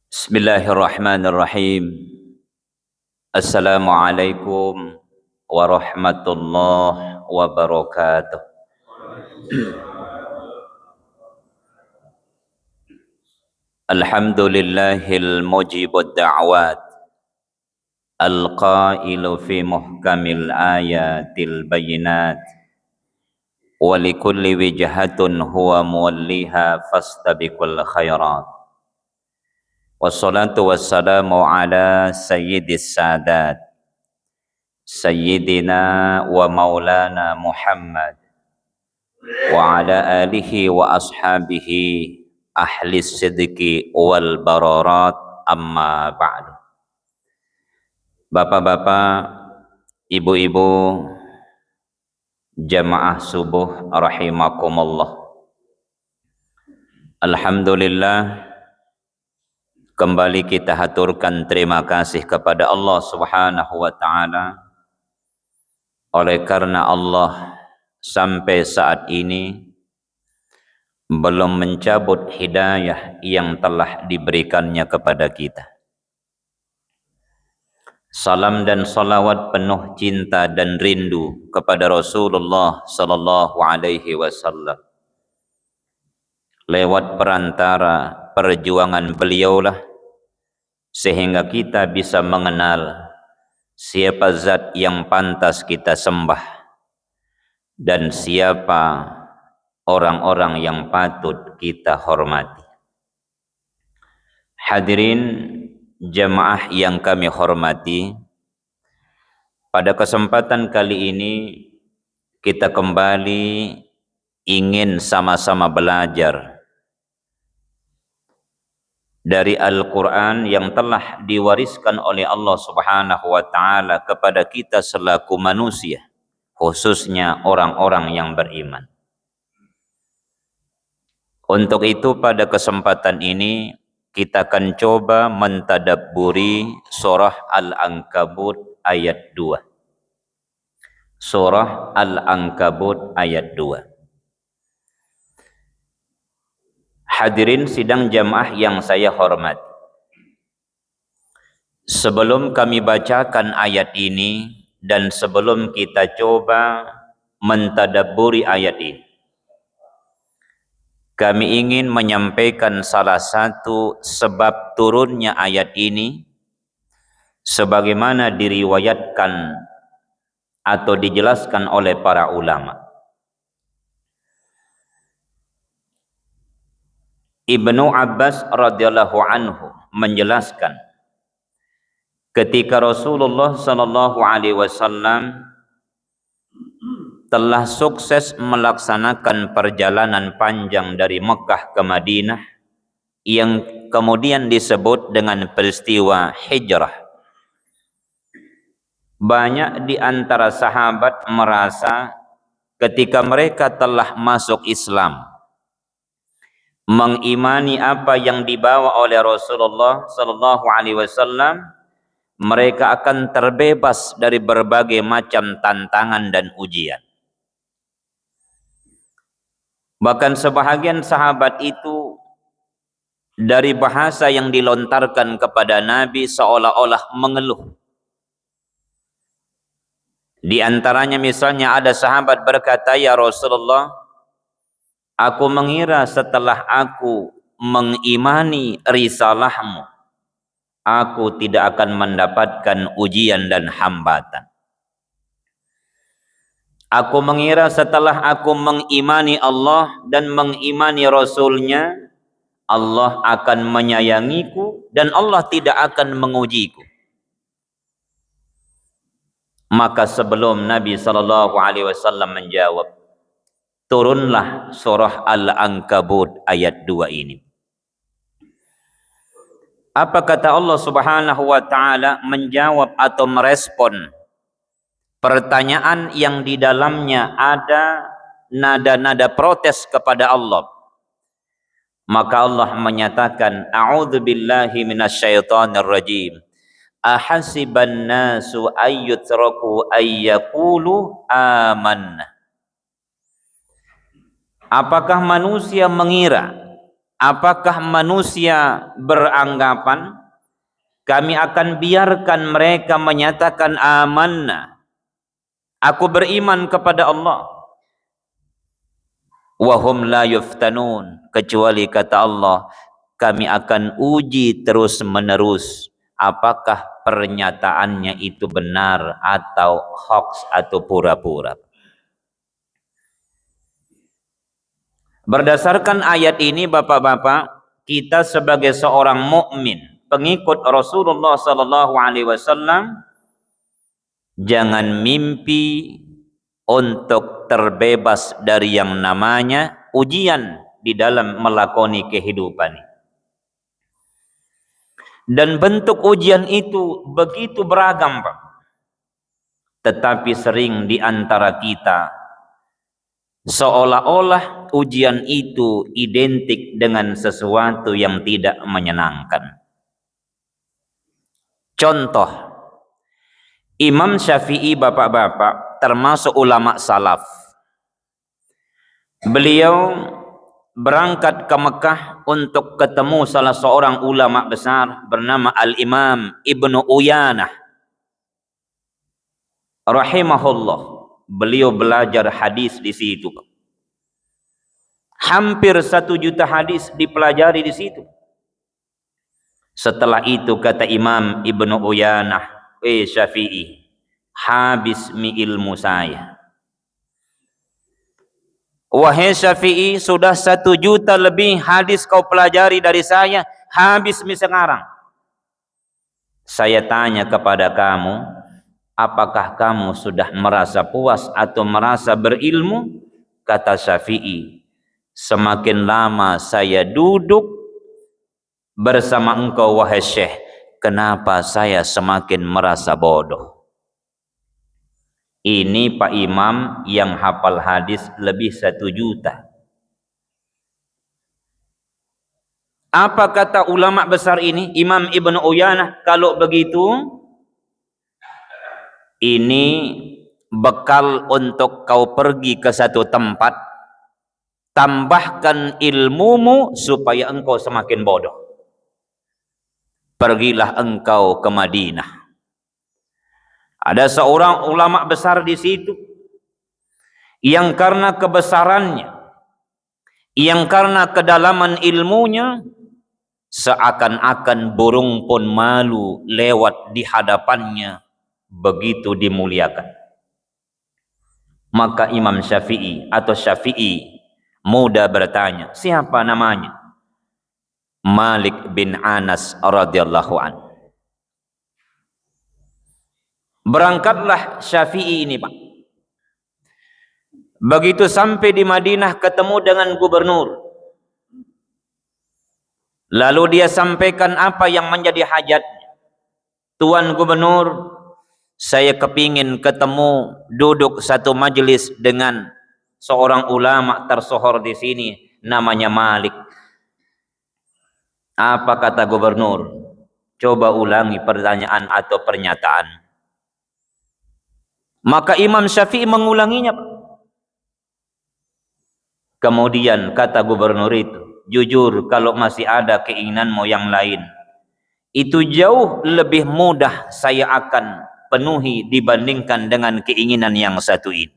Bismillahirrahmanirrahim. Assalamualaikum warahmatullahi wabarakatuh. Alhamdulillahil mujibud da'wat, al-qailu fi muhkamil ayatil bayinat, wa likulli wijhatun huwa muwalliha fastabiqul khairat. Wassalatu wassalamu ala sayyidis sadat Sayyidina wa maulana Muhammad wa ala alihi wa ashabihi ahli sidqi wal bararat, amma ba'du. Bapak-bapak, ibu-ibu, jamaah subuh rahimakumullah. Alhamdulillah, kembali kita haturkan terima kasih kepada Allah Subhanahu wa taala. Oleh karena Allah sampai saat ini belum mencabut hidayah yang telah diberikannya kepada kita. Salam dan salawat penuh cinta dan rindu kepada Rasulullah sallallahu alaihi wasallam. Lewat perantara perjuangan beliaulah sehingga kita bisa mengenal siapa zat yang pantas kita sembah dan siapa orang-orang yang patut kita hormati. Hadirin jamaah yang kami hormati, pada kesempatan kali ini kita kembali ingin sama-sama belajar dari Al-Quran yang telah diwariskan oleh Allah Subhanahu wa taala kepada kita selaku manusia, khususnya orang-orang yang beriman. Untuk itu pada kesempatan ini kita akan coba mentadabburi surah Al-Ankabut ayat 2. Surah Al-Ankabut ayat 2. Hadirin sidang jamaah yang saya hormati, sebelum kami bacakan ayat ini dan sebelum kita coba mentadabburi ayat ini, kami ingin menyampaikan salah satu sebab turunnya ayat ini sebagaimana diriwayatkan atau dijelaskan oleh para ulama. Ibnu Abbas radhiyallahu anhu menjelaskan ketika Rasulullah sallallahu alaihi wasallam telah sukses melaksanakan perjalanan panjang dari Mekah ke Madinah yang kemudian disebut dengan peristiwa hijrah. Banyak di antara sahabat merasa ketika mereka telah masuk Islam, mengimani apa yang dibawa oleh Rasulullah sallallahu alaihi wasallam, mereka akan terbebas dari berbagai macam tantangan dan ujian. Bahkan sebahagian sahabat itu dari bahasa yang dilontarkan kepada Nabi seolah-olah mengeluh. Di antaranya misalnya ada sahabat berkata, "Ya Rasulullah, aku mengira setelah aku mengimani risalahmu, aku tidak akan mendapatkan ujian dan hambatan. Aku mengira setelah aku mengimani Allah dan mengimani Rasul-Nya, Allah akan menyayangiku dan Allah tidak akan mengujiku." Maka sebelum Nabi SAW menjawab, turunlah surah Al-Ankabut ayat 2 ini. Apa kata Allah Subhanahu wa taala menjawab atau merespon pertanyaan yang di dalamnya ada nada-nada protes kepada Allah? Maka Allah menyatakan, a'udzubillahi minasyaitonir rajim. Ahasiban nasu ayyutraku ayyaqulu amanna. Apakah manusia mengira Apakah manusia beranggapan kami akan biarkan mereka menyatakan amanna, aku beriman kepada Allah, wahum la yuftanun, kecuali kata Allah kami akan uji terus menerus apakah pernyataannya itu benar atau hoax atau pura-pura. Berdasarkan ayat ini Bapak-bapak, kita sebagai seorang mukmin, pengikut Rasulullah sallallahu alaihi wasallam, jangan mimpi untuk terbebas dari yang namanya ujian di dalam melakoni kehidupan. Dan bentuk ujian itu begitu beragam, Pak. Tetapi sering di antara kita seolah-olah ujian itu identik dengan sesuatu yang tidak menyenangkan. Contoh, Imam Syafi'i Bapak-bapak termasuk ulama salaf. Beliau berangkat ke Mekah untuk ketemu salah seorang ulama besar bernama Al-Imam Ibnu Uyanah rahimahullah. Beliau belajar hadis di situ. Hampir 1 juta hadis dipelajari di situ. Setelah itu kata Imam Ibnu Uyanah, Syafi'i, habis mi ilmu saya. Wahai Syafi'i, sudah 1 juta lebih hadis kau pelajari dari saya, habis mi sekarang. Saya tanya kepada kamu, apakah kamu sudah merasa puas atau merasa berilmu? Kata Syafi'i, semakin lama saya duduk bersama engkau wahai Syekh, kenapa saya semakin merasa bodoh? Ini Pak Imam yang hafal hadis lebih 1 juta. Apa kata ulama besar ini, Imam Ibnu Uyanah? Kalau begitu, ini bekal untuk kau pergi ke satu tempat, tambahkan ilmumu supaya engkau semakin bodoh. Pergilah engkau ke Madinah. Ada seorang ulama besar di situ yang karena kebesarannya, yang karena kedalaman ilmunya, seakan-akan burung pun malu lewat di hadapannya, begitu dimuliakan. Maka Imam Syafi'i atau Syafi'i muda bertanya, siapa namanya? Malik bin Anas radhiyallahu anhu. Berangkatlah Syafi'i ini, Pak. Begitu sampai di Madinah ketemu dengan gubernur. Lalu dia sampaikan apa yang menjadi hajatnya. Tuan Gubernur, saya kepingin ketemu, duduk satu majelis dengan seorang ulama tersohor di sini, namanya Malik. Apa kata gubernur? Coba ulangi pertanyaan atau pernyataan. Maka Imam Syafi'i mengulanginya. Kemudian kata gubernur itu, jujur kalau masih ada keinginanmu yang lain, itu jauh lebih mudah saya akan penuhi dibandingkan dengan keinginan yang satu ini.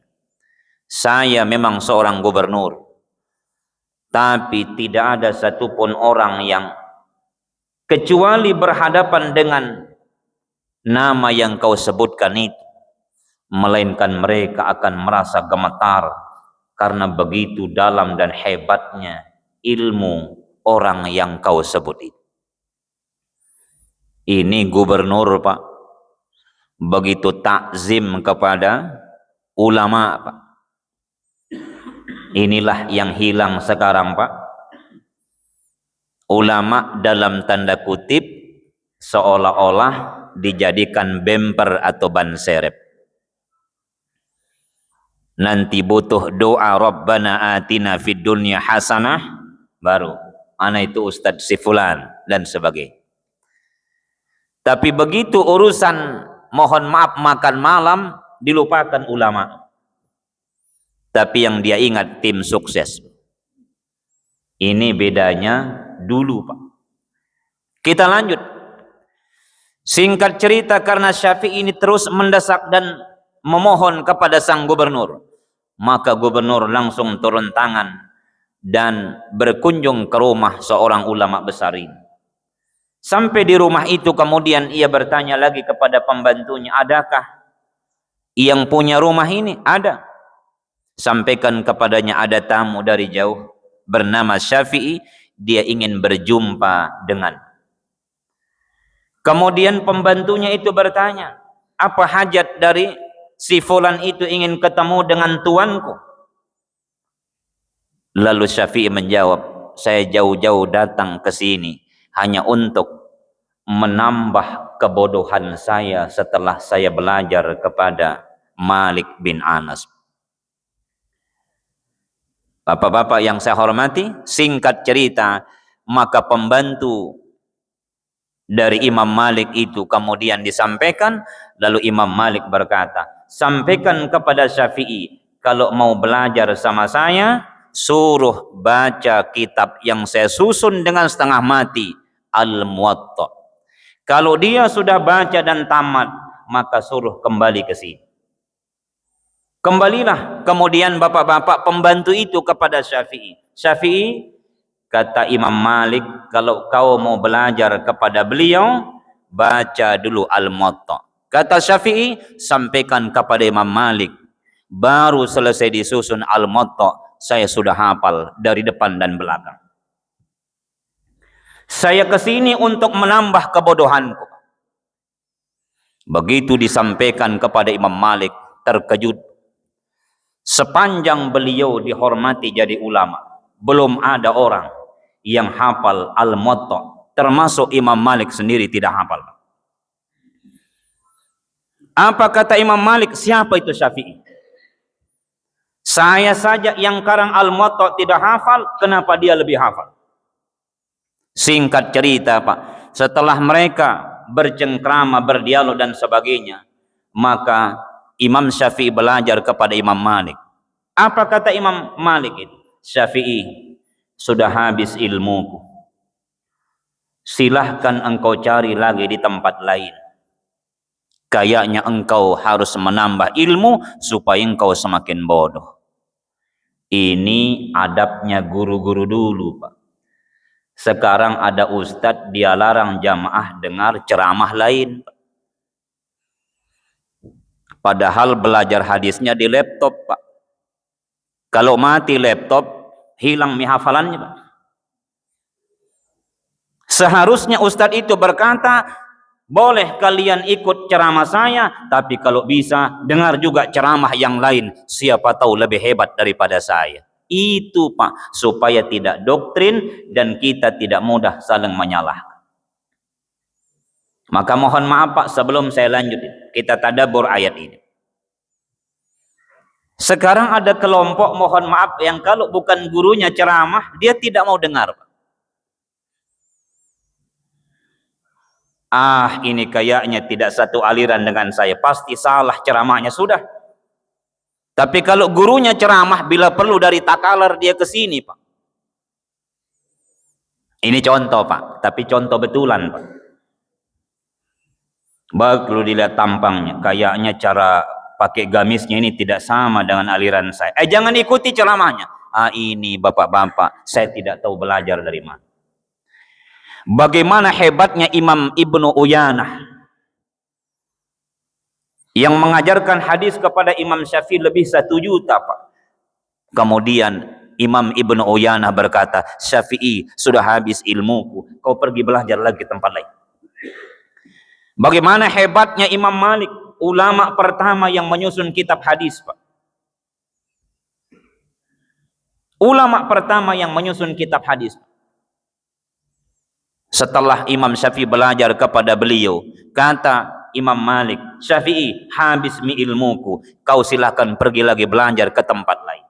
Saya memang seorang gubernur, tapi tidak ada satupun orang yang kecuali berhadapan dengan nama yang kau sebutkan itu, melainkan mereka akan merasa gemetar karena begitu dalam dan hebatnya ilmu orang yang kau sebut itu. Ini gubernur, Pak, begitu takzim kepada ulama, Pak. Inilah yang hilang sekarang, Pak. Ulama dalam tanda kutip seolah-olah dijadikan bemper atau ban serep. Nanti butuh doa Rabbana atina fid dunya hasanah, baru ana itu Ustadz si fulan dan sebagainya. Tapi begitu urusan mohon maaf makan malam, dilupakan ulama. Tapi yang dia ingat tim sukses. Ini bedanya dulu, Pak. Kita lanjut. Singkat cerita, karena Syafi'i ini terus mendesak dan memohon kepada sang gubernur, maka gubernur langsung turun tangan dan berkunjung ke rumah seorang ulama besar ini. Sampai di rumah itu kemudian ia bertanya lagi kepada pembantunya, adakah yang punya rumah ini? Ada. Sampaikan kepadanya ada tamu dari jauh bernama Syafi'i, dia ingin berjumpa dengan. Kemudian pembantunya itu bertanya, apa hajat dari si fulan itu ingin ketemu dengan tuanku? Lalu Syafi'i menjawab, saya jauh-jauh datang ke sini hanya untuk menambah kebodohan saya setelah saya belajar kepada Malik bin Anas. Bapak-bapak yang saya hormati, singkat cerita, maka pembantu dari Imam Malik itu kemudian disampaikan, lalu Imam Malik berkata, sampaikan kepada Syafi'i, kalau mau belajar sama saya, suruh baca kitab yang saya susun dengan setengah mati, Al-Muwatta. Kalau dia sudah baca dan tamat, maka suruh kembali ke sini. Kembalilah kemudian bapak-bapak pembantu itu kepada Syafi'i. Syafi'i, kata Imam Malik, kalau kau mau belajar kepada beliau, baca dulu Al-Muwatta. Kata Syafi'i, sampaikan kepada Imam Malik, baru selesai disusun Al-Muwatta, saya sudah hafal dari depan dan belakang. Saya kesini untuk menambah kebodohanku. Begitu disampaikan kepada Imam Malik, terkejut. Sepanjang beliau dihormati jadi ulama, belum ada orang yang hafal Al-Muwatta, termasuk Imam Malik sendiri tidak hafal. Apa kata Imam Malik? Siapa itu Syafi'i? Saya saja yang karang Al-Muwatta tidak hafal, kenapa dia lebih hafal? Singkat cerita, Pak, setelah mereka bercengkrama, berdialog dan sebagainya, maka Imam Syafi'i belajar kepada Imam Malik. Apa kata Imam Malik itu? Syafi'i, sudah habis ilmuku. Silahkan engkau cari lagi di tempat lain. Kayaknya engkau harus menambah ilmu supaya engkau semakin bodoh. Ini adabnya guru-guru dulu, Pak. Sekarang ada ustadz, dia larang jamaah dengar ceramah lain. Padahal belajar hadisnya di laptop, Pak. Kalau mati laptop, hilang hafalannya, Pak. Seharusnya ustadz itu berkata, boleh kalian ikut ceramah saya, tapi kalau bisa dengar juga ceramah yang lain, siapa tahu lebih hebat daripada saya. Itu, Pak, supaya tidak doktrin dan kita tidak mudah saling menyalahkan. Maka mohon maaf, Pak, sebelum saya lanjut, kita tadabbur ayat ini. Sekarang ada kelompok, mohon maaf, yang kalau bukan gurunya ceramah, dia tidak mau dengar, Pak. Ah, ini kayaknya tidak satu aliran dengan saya, pasti salah ceramahnya, sudah. Tapi kalau gurunya ceramah, bila perlu dari Takalar dia ke sini, Pak. Ini contoh, Pak, tapi contoh betulan, Pak. Baru dilihat tampangnya, kayaknya cara pakai gamisnya ini tidak sama dengan aliran saya. Jangan ikuti ceramahnya. Ah, ini bapak-bapak, saya tidak tahu belajar dari mana. Bagaimana hebatnya Imam Ibnu Uyanah yang mengajarkan hadis kepada Imam Syafi'i lebih 1 juta, Pak. Kemudian Imam Ibnu Uyanah berkata, Syafi'i, sudah habis ilmuku, kau pergi belajar lagi tempat lain. Bagaimana hebatnya Imam Malik, ulama pertama yang menyusun kitab hadis, Pak. Ulama pertama yang menyusun kitab hadis. Setelah Imam Syafi'i belajar kepada beliau, kata Imam Malik, Syafi'i, habis mi ilmuku, kau silakan pergi lagi belajar ke tempat lain.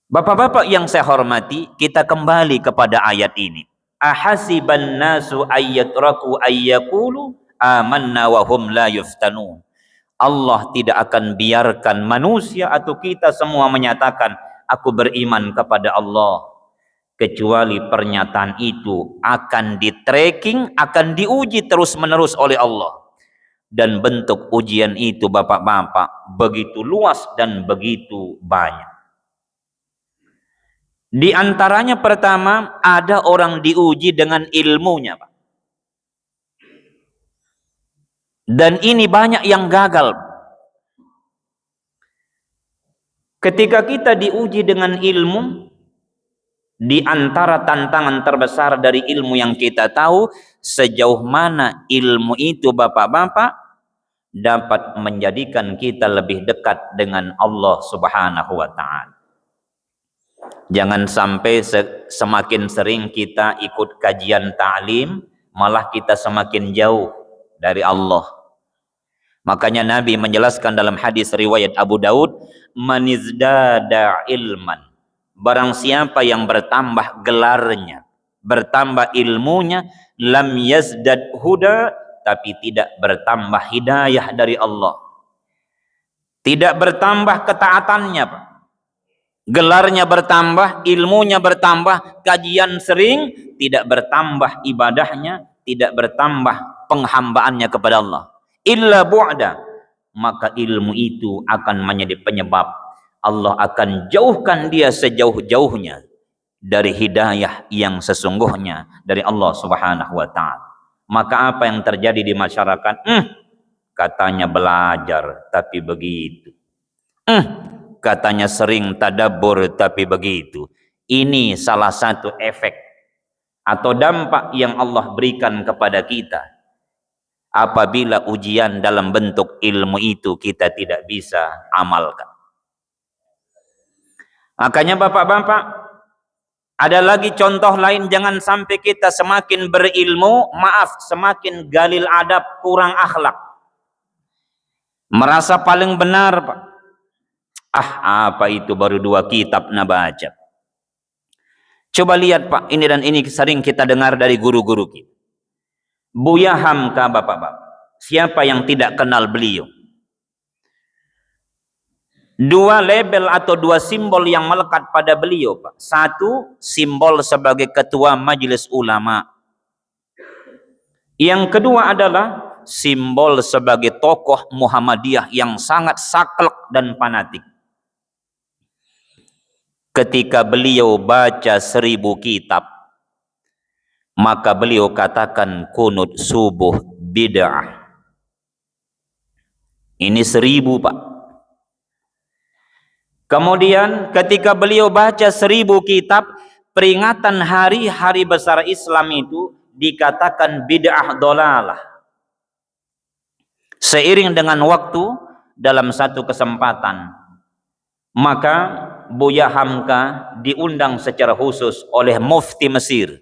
Bapak-bapak yang saya hormati, kita kembali kepada ayat ini. Ahasiban nasu ayyatraku ayyakulu amanna wa hum la yuftanun. Allah tidak akan biarkan manusia atau kita semua menyatakan, aku beriman kepada Allah, kecuali pernyataan itu akan di-tracking, akan diuji terus-menerus oleh Allah. Dan bentuk ujian itu bapak-bapak begitu luas dan begitu banyak. Di antaranya pertama, ada orang diuji dengan ilmunya, Pak. Dan ini banyak yang gagal. Ketika kita diuji dengan ilmu, di antara tantangan terbesar dari ilmu yang kita tahu, sejauh mana ilmu itu bapak-bapak dapat menjadikan kita lebih dekat dengan Allah Subhanahu wa Ta'ala. Jangan sampai semakin sering kita ikut kajian ta'lim, malah kita semakin jauh dari Allah. Makanya Nabi menjelaskan dalam hadis riwayat Abu Daud, manizdada ilman, barang siapa yang bertambah gelarnya, bertambah ilmunya, lam yazdad huda, tapi tidak bertambah hidayah dari Allah. Tidak bertambah ketaatannya, Pak. Gelarnya bertambah, ilmunya bertambah, kajian sering, tidak bertambah ibadahnya, tidak bertambah penghambaannya kepada Allah. Illa bu'da, maka ilmu itu akan menjadi penyebab Allah akan jauhkan dia sejauh-jauhnya dari hidayah yang sesungguhnya dari Allah Subhanahu wa Ta'ala. Maka apa yang terjadi di masyarakat? Katanya belajar tapi begitu. Katanya sering tadabbur tapi begitu. Ini salah satu efek atau dampak yang Allah berikan kepada kita apabila ujian dalam bentuk ilmu itu kita tidak bisa amalkan. Makanya bapak-bapak, ada lagi contoh lain, jangan sampai kita semakin berilmu, semakin galil adab, kurang akhlak. Merasa paling benar, Pak. Apa itu baru 2 kitab na baca. Coba lihat, Pak, ini dan ini sering kita dengar dari guru-guru kita. Buya Hamka, bapak-bapak. Siapa yang tidak kenal beliau? 2 label atau 2 simbol yang melekat pada beliau, Pak. 1, simbol sebagai ketua majelis ulama. Yang kedua adalah simbol sebagai tokoh Muhammadiyah yang sangat saklek dan fanatik. Ketika beliau baca 1000 kitab, maka beliau katakan kunut subuh bid'ah. Ini 1000, Pak. Kemudian ketika beliau baca 1000 kitab, peringatan hari-hari besar Islam itu dikatakan bid'ah dolalah. Seiring dengan waktu, dalam satu kesempatan, maka Buya Hamka diundang secara khusus oleh Mufti Mesir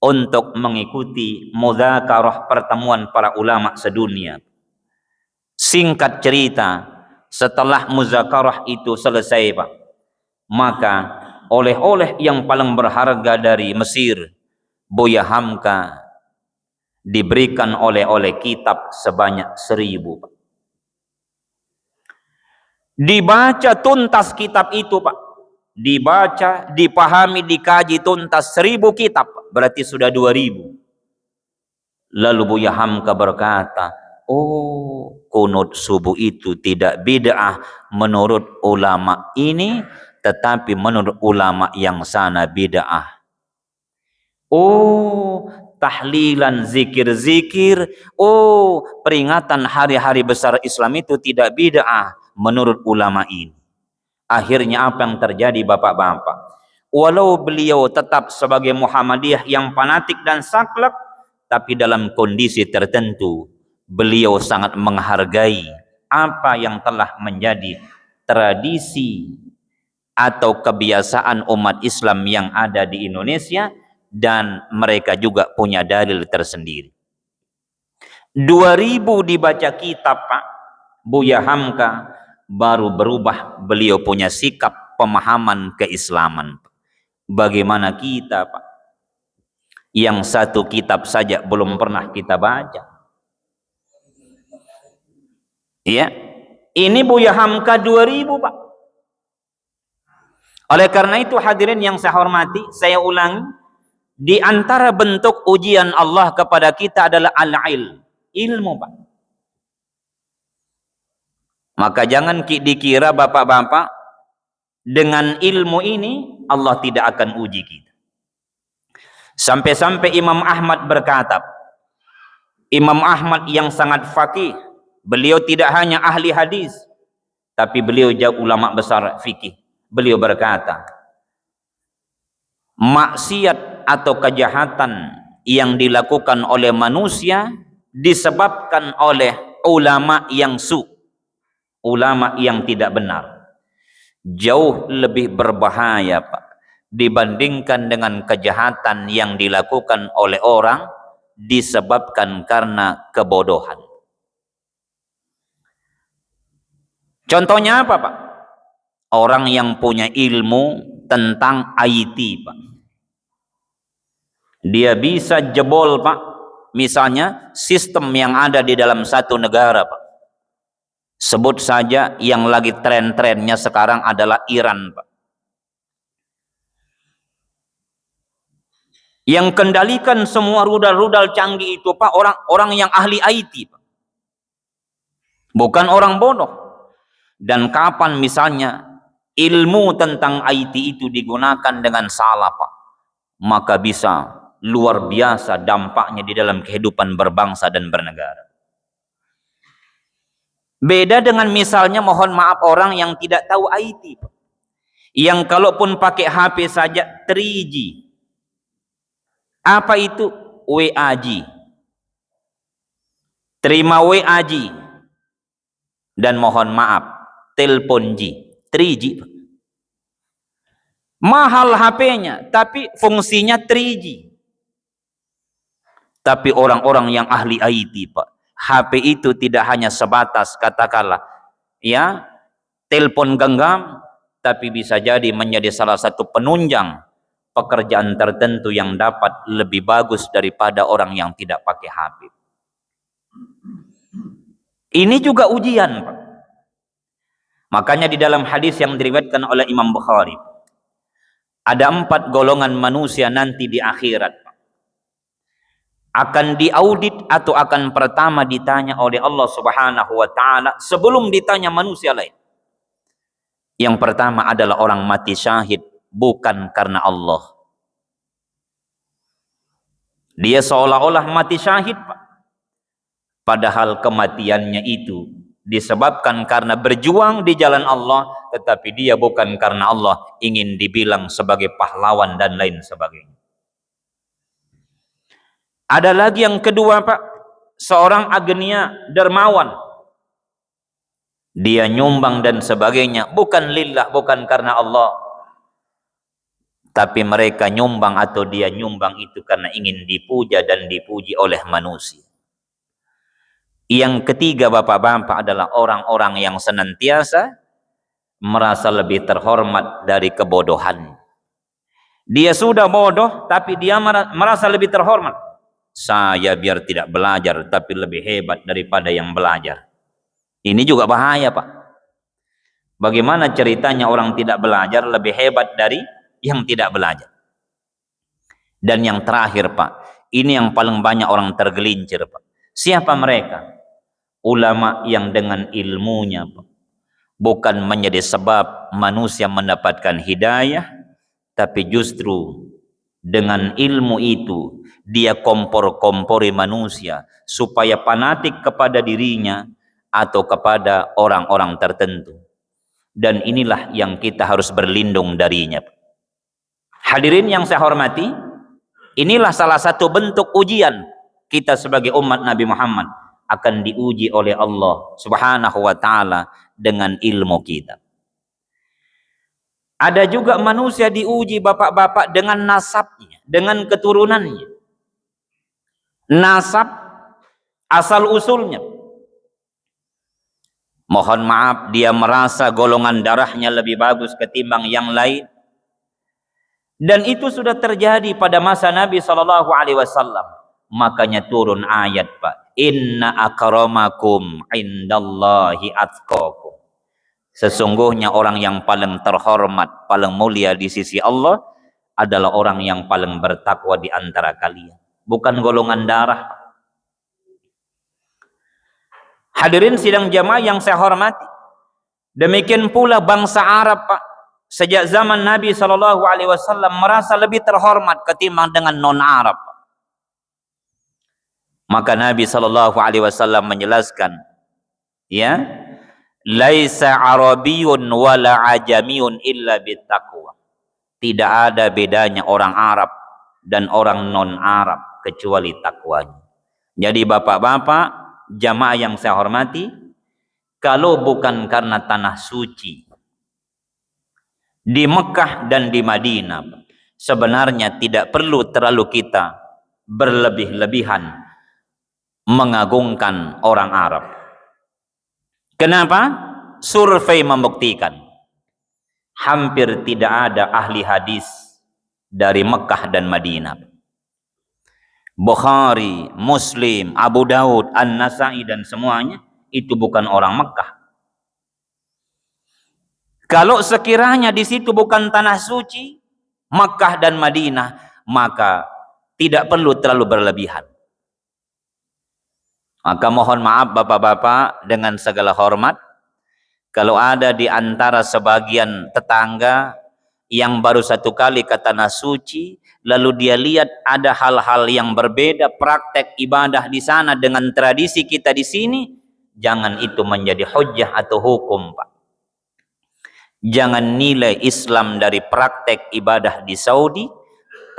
untuk mengikuti mudzakarah pertemuan para ulama sedunia. Singkat cerita, setelah muzakarah itu selesai, Pak, maka oleh-oleh yang paling berharga dari Mesir, Buya Hamka diberikan oleh-oleh kitab sebanyak 1000, Pak. Dibaca tuntas kitab itu, Pak. Dibaca, dipahami, dikaji tuntas 1000 kitab, berarti sudah 2000. Lalu Buya Hamka berkata, kunut subuh itu tidak bid'ah menurut ulama ini, tetapi menurut ulama yang sana bid'ah. Tahlilan, zikir-zikir, peringatan hari-hari besar Islam itu tidak bid'ah menurut ulama ini. Akhirnya apa yang terjadi, bapak-bapak? Walau beliau tetap sebagai Muhammadiyah yang fanatik dan saklek, tapi dalam kondisi tertentu beliau sangat menghargai apa yang telah menjadi tradisi atau kebiasaan umat Islam yang ada di Indonesia, dan mereka juga punya dalil tersendiri. 2000 dibaca kitab, Pak, Buya Hamka baru berubah beliau punya sikap pemahaman keislaman. Bagaimana kita, Pak, yang 1 kitab saja belum pernah kita baca? Ya, ini Buya Hamka 2000, Pak. Oleh karena itu hadirin yang saya hormati, saya ulangi, di antara bentuk ujian Allah kepada kita adalah ilmu, Pak. Maka jangan dikira bapak-bapak dengan ilmu ini Allah tidak akan uji kita. Sampai-sampai Imam Ahmad berkata, Imam Ahmad yang sangat faqih, beliau tidak hanya ahli hadis, tapi beliau juga ulama besar fikih. Beliau berkata, maksiat atau kejahatan yang dilakukan oleh manusia disebabkan oleh ulama yang ulama yang tidak benar. Jauh lebih berbahaya, Pak, dibandingkan dengan kejahatan yang dilakukan oleh orang disebabkan karena kebodohan. Contohnya apa, Pak? Orang yang punya ilmu tentang IT, Pak. Dia bisa jebol, Pak, misalnya sistem yang ada di dalam satu negara, Pak. Sebut saja yang lagi tren-trennya sekarang adalah Iran, Pak. Yang kendalikan semua rudal-rudal canggih itu, Pak, orang-orang yang ahli IT, Pak. Bukan orang bodoh. Dan kapan misalnya ilmu tentang IT itu digunakan dengan salah, Pak, maka bisa luar biasa dampaknya di dalam kehidupan berbangsa dan bernegara. Beda dengan misalnya, mohon maaf, orang yang tidak tahu IT, Pak, yang kalaupun pakai HP saja 3G. Apa itu? WAG. Terima WAG. Dan mohon maaf, telepon G. 3G. Mahal HP-nya, tapi fungsinya 3G. Tapi orang-orang yang ahli IT, Pak, HP itu tidak hanya sebatas katakanlah ya telepon genggam, tapi bisa jadi menjadi salah satu penunjang pekerjaan tertentu yang dapat lebih bagus daripada orang yang tidak pakai HP. Ini juga ujian, Pak. Makanya di dalam hadis yang diriwayatkan oleh Imam Bukhari, ada 4 golongan manusia nanti di akhirat, Pak, akan diaudit atau akan pertama ditanya oleh Allah Subhanahu wa taala sebelum ditanya manusia lain. Yang pertama adalah orang mati syahid bukan karena Allah. Dia seolah-olah mati syahid, Pak, padahal kematiannya itu disebabkan karena berjuang di jalan Allah, tetapi dia bukan karena Allah ingin dibilang sebagai pahlawan dan lain sebagainya. Ada lagi yang kedua, Pak, seorang agnia dermawan. Dia nyumbang dan sebagainya bukan lillah, bukan karena Allah, tapi mereka nyumbang atau dia nyumbang itu karena ingin dipuja dan dipuji oleh manusia. Yang ketiga, bapak-bapak, adalah orang-orang yang senantiasa merasa lebih terhormat dari kebodohan. Dia sudah bodoh, tapi dia merasa lebih terhormat. Saya biar tidak belajar, tapi lebih hebat daripada yang belajar. Ini juga bahaya, Pak. Bagaimana ceritanya orang tidak belajar lebih hebat dari yang tidak belajar? Dan yang terakhir, Pak, ini yang paling banyak orang tergelincir, Pak. Siapa mereka? Ulama yang dengan ilmunya, Pak, bukan menjadi sebab manusia mendapatkan hidayah, tapi justru dengan ilmu itu dia kompor-kompori manusia supaya fanatik kepada dirinya atau kepada orang-orang tertentu. Dan inilah yang kita harus berlindung darinya. Hadirin yang saya hormati, inilah salah satu bentuk ujian kita sebagai umat Nabi Muhammad, akan diuji oleh Allah Subhanahu wa taala dengan ilmu kita. Ada juga manusia diuji, bapak-bapak, dengan nasabnya, dengan keturunannya. Nasab, asal usulnya. Mohon maaf, dia merasa golongan darahnya lebih bagus ketimbang yang lain. Dan itu sudah terjadi pada masa Nabi SAW. Makanya turun ayat, Pak. Inna akramakum indallahi atqakum. Sesungguhnya orang yang paling terhormat, paling mulia di sisi Allah adalah orang yang paling bertakwa di antara kalian, bukan golongan darah. Hadirin sidang jamaah yang saya hormati, demikian pula bangsa Arab, Pak, sejak zaman Nabi SAW merasa lebih terhormat ketimbang dengan non-Arab. Maka Nabi SAW menjelaskan, ya, laisa arabiyyun wala ajamiyun illa bittaqwa. Tidak ada bedanya orang Arab dan orang non-Arab kecuali takwanya. Jadi bapak-bapak, jamaah yang saya hormati, kalau bukan karena tanah suci di Mekah dan di Madinah, sebenarnya tidak perlu terlalu kita berlebih-lebihan mengagungkan orang Arab. Kenapa? Survei membuktikan hampir tidak ada ahli hadis dari Mekah dan Madinah. Bukhari, Muslim, Abu Daud, An-Nasai dan semuanya itu bukan orang Mekah. Kalau sekiranya di situ bukan tanah suci Mekah dan Madinah, maka tidak perlu terlalu berlebihan. Maka mohon maaf bapak-bapak dengan segala hormat, kalau ada di antara sebagian tetangga yang baru satu kali ke tanah suci, lalu dia lihat ada hal-hal yang berbeda praktek ibadah di sana dengan tradisi kita di sini, jangan itu menjadi hujjah atau hukum, Pak. Jangan nilai Islam dari praktek ibadah di Saudi,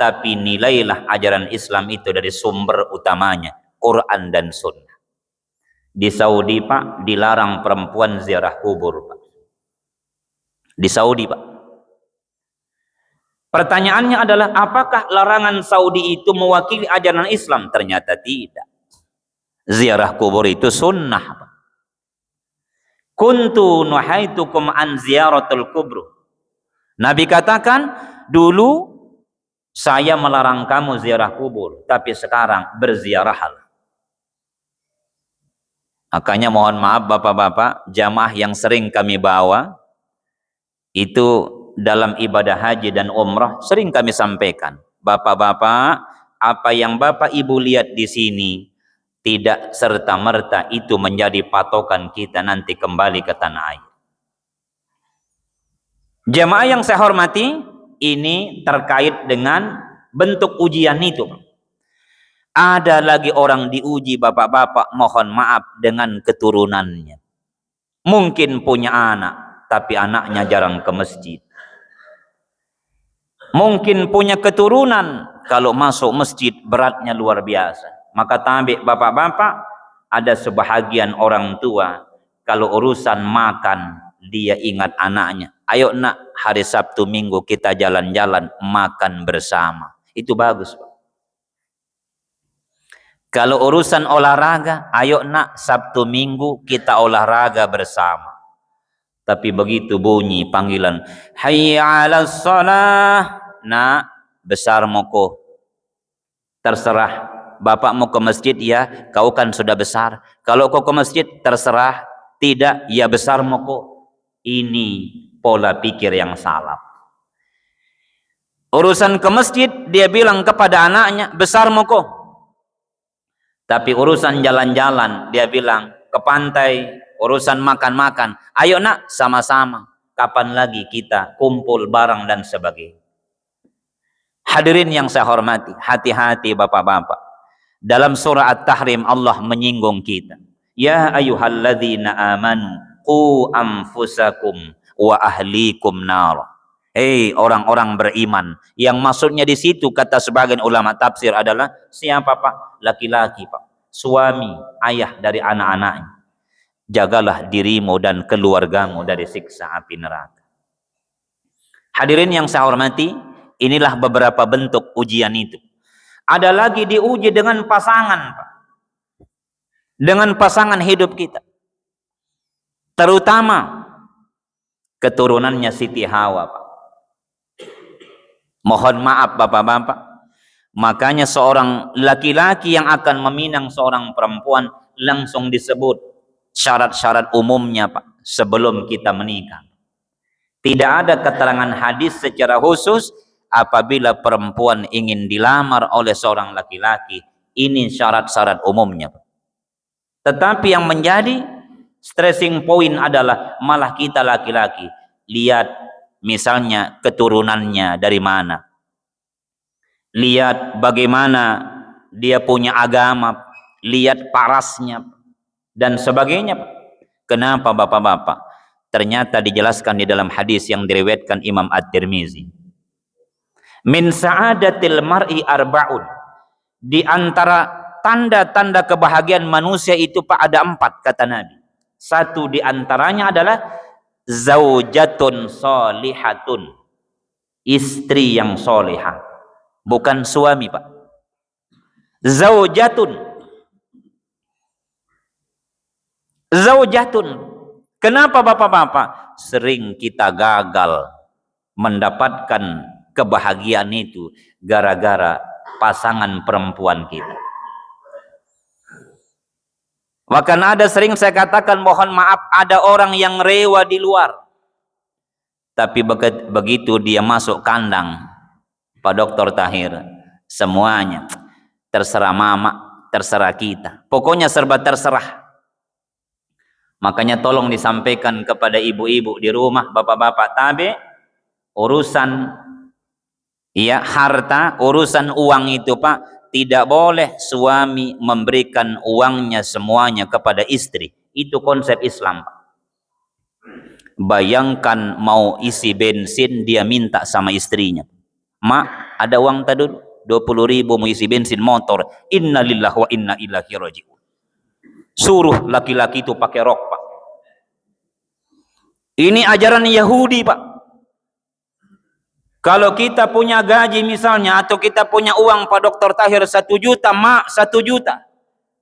tapi nilailah ajaran Islam itu dari sumber utamanya, Quran dan Sunnah. Di Saudi, Pak, dilarang perempuan ziarah kubur, Pak. Di Saudi, Pak. Pertanyaannya adalah, apakah larangan Saudi itu mewakili ajaran Islam? Ternyata tidak. Ziarah kubur itu sunnah, Pak. Kuntu nuhaitukum an ziyaratul kubur. Nabi katakan, dulu saya melarang kamu ziarah kubur, tapi sekarang berziarahlah. Makanya mohon maaf bapak-bapak, jamaah yang sering kami bawa itu dalam ibadah haji dan umrah sering kami sampaikan, bapak-bapak, apa yang bapak ibu lihat di sini tidak serta-merta itu menjadi patokan kita nanti kembali ke tanah air. Jamaah yang saya hormati, ini terkait dengan bentuk ujian itu. Ada lagi orang diuji bapak-bapak, mohon maaf, dengan keturunannya. Mungkin punya anak, tapi anaknya jarang ke masjid. Mungkin punya keturunan, kalau masuk masjid beratnya luar biasa. Maka tabi bapak-bapak, ada sebahagian orang tua, kalau urusan makan, dia ingat anaknya. Ayo nak, hari Sabtu Minggu kita jalan-jalan, makan bersama. Itu bagus, Pak. Kalau urusan olahraga, ayo nak, Sabtu Minggu kita olahraga bersama. Tapi begitu bunyi panggilan, hayya 'alas shalah, nak, besar moko. Terserah, bapak mau ke masjid, ya, kau kan sudah besar. Kalau kau ke masjid, terserah, tidak, ya besar moko. Ini pola pikir yang salah. Urusan ke masjid, dia bilang kepada anaknya, besar moko. Tapi urusan jalan-jalan, dia bilang ke pantai, urusan makan-makan, ayo nak, sama-sama. Kapan lagi kita kumpul bareng dan sebagainya. Hadirin yang saya hormati, hati-hati bapak-bapak. Dalam surah At-Tahrim Allah menyinggung kita. Ya ayyuhalladzina amanu qu anfusakum wa ahlikum nar. Hei orang-orang beriman, yang maksudnya di situ kata sebagian ulama tafsir adalah siapa, Pak? Laki-laki, Pak. Suami, ayah dari anak-anaknya. Jagalah dirimu dan keluargamu dari siksa api neraka. Hadirin yang saya hormati, inilah beberapa bentuk ujian itu. Ada lagi diuji dengan pasangan, Pak. Dengan pasangan hidup kita. Terutama keturunannya Siti Hawa, Pak. Mohon maaf bapak-bapak. Makanya seorang laki-laki yang akan meminang seorang perempuan langsung disebut syarat-syarat umumnya Pak sebelum kita menikah. Tidak ada keterangan hadis secara khusus apabila perempuan ingin dilamar oleh seorang laki-laki, ini syarat-syarat umumnya. Tetapi yang menjadi stressing point adalah malah kita laki-laki lihat misalnya keturunannya dari mana, lihat bagaimana dia punya agama, lihat parasnya dan sebagainya. Kenapa bapak-bapak? Ternyata dijelaskan di dalam hadis yang diriwayatkan Imam At-Tirmizi. Min sa'adatil mar'i arba'un. Di antara tanda-tanda kebahagiaan manusia itu Pak ada 4 kata Nabi. Satu di antaranya adalah zaujatun solihatun. Istri yang solehah. Bukan suami Pak. Zaujatun. Zaujatun. Kenapa bapak-bapak? Sering kita gagal mendapatkan kebahagiaan itu gara-gara pasangan perempuan kita. Bahkan ada sering saya katakan mohon maaf ada orang yang rewa di luar. Tapi begitu dia masuk kandang Pak Dr. Tahir, semuanya terserah mama, terserah kita. Pokoknya serba terserah. Makanya tolong disampaikan kepada ibu-ibu di rumah, bapak-bapak tabe, urusan ya harta, urusan uang itu Pak, tidak boleh suami memberikan uangnya semuanya kepada istri. Itu konsep Islam Pak. Bayangkan mau isi bensin dia minta sama istrinya, "Mak, ada uang tadi 20.000 mau isi bensin motor." Innalillahi wa inna ilaihi raji'un. Suruh laki-laki itu pakai rok Pak. Ini ajaran Yahudi Pak. Kalau kita punya gaji misalnya atau kita punya uang Pak Dr. Tahir 1 juta, mak 1 juta.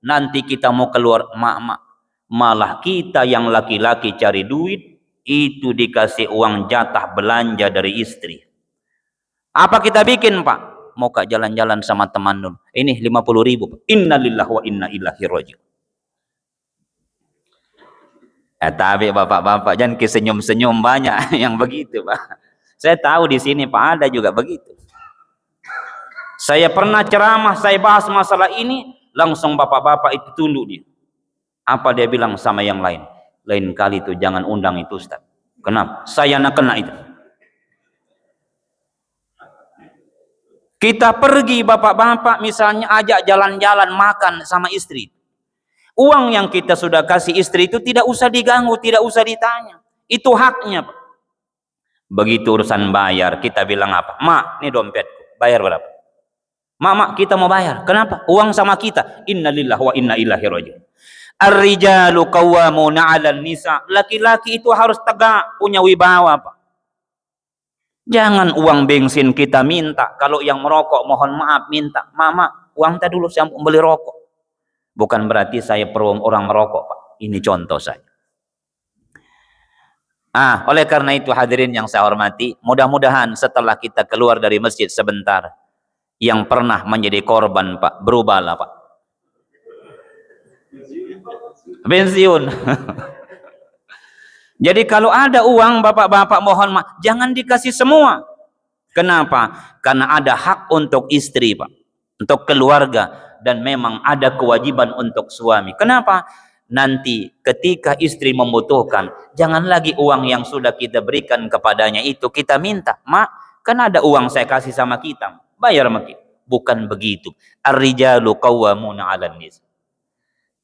Nanti kita mau keluar, mak, malah kita yang laki-laki cari duit, itu dikasih uang jatah belanja dari istri. Apa kita bikin Pak? Mau kak jalan-jalan sama teman dulu. Ini 50.000 Pak. Innalillahi wa inna ilaihi raji'un. Tapi bapak-bapak jangan senyum-senyum banyak yang begitu Pak. Saya tahu di sini Pak ada juga begitu. Saya pernah ceramah, saya bahas masalah ini, langsung bapak-bapak itu tunduk dia. Apa dia bilang sama yang lain? Lain kali itu jangan undang itu Ustaz. Kenapa? Saya nak kena itu. Kita pergi bapak-bapak misalnya ajak jalan-jalan makan sama istri. Uang yang kita sudah kasih istri itu tidak usah diganggu, tidak usah ditanya. Itu haknya Pak. Begitu urusan bayar, kita bilang apa? Mak, ini dompetku, bayar berapa? Mak, kita mau bayar. Kenapa? Uang sama kita. Innalillahi wa inna ilaihi raji'un. Ar-rijalu qawwamuna 'alan nisa. Laki-laki itu harus tegak, punya wibawa Pak. Jangan uang bensin kita minta. Kalau yang merokok mohon maaf minta. Mama, uang tadi dulu saya mau beli rokok. Bukan berarti saya perlu orang merokok Pak. Ini contoh saja. Oleh karena itu hadirin yang saya hormati, mudah-mudahan setelah kita keluar dari masjid sebentar, yang pernah menjadi korban Pak, berubahlah Pak. Pensiun. Jadi kalau ada uang bapak-bapak mohon maaf, jangan dikasih semua. Kenapa? Karena ada hak untuk istri Pak, untuk keluarga. Dan memang ada kewajiban untuk suami. Kenapa? Nanti ketika istri membutuhkan, jangan lagi uang yang sudah kita berikan kepadanya itu kita minta. Mak, kan ada uang saya kasih sama kita, bayar sama kita. Bukan begitu. Ar-rijalu qawwamuna 'alan nisa.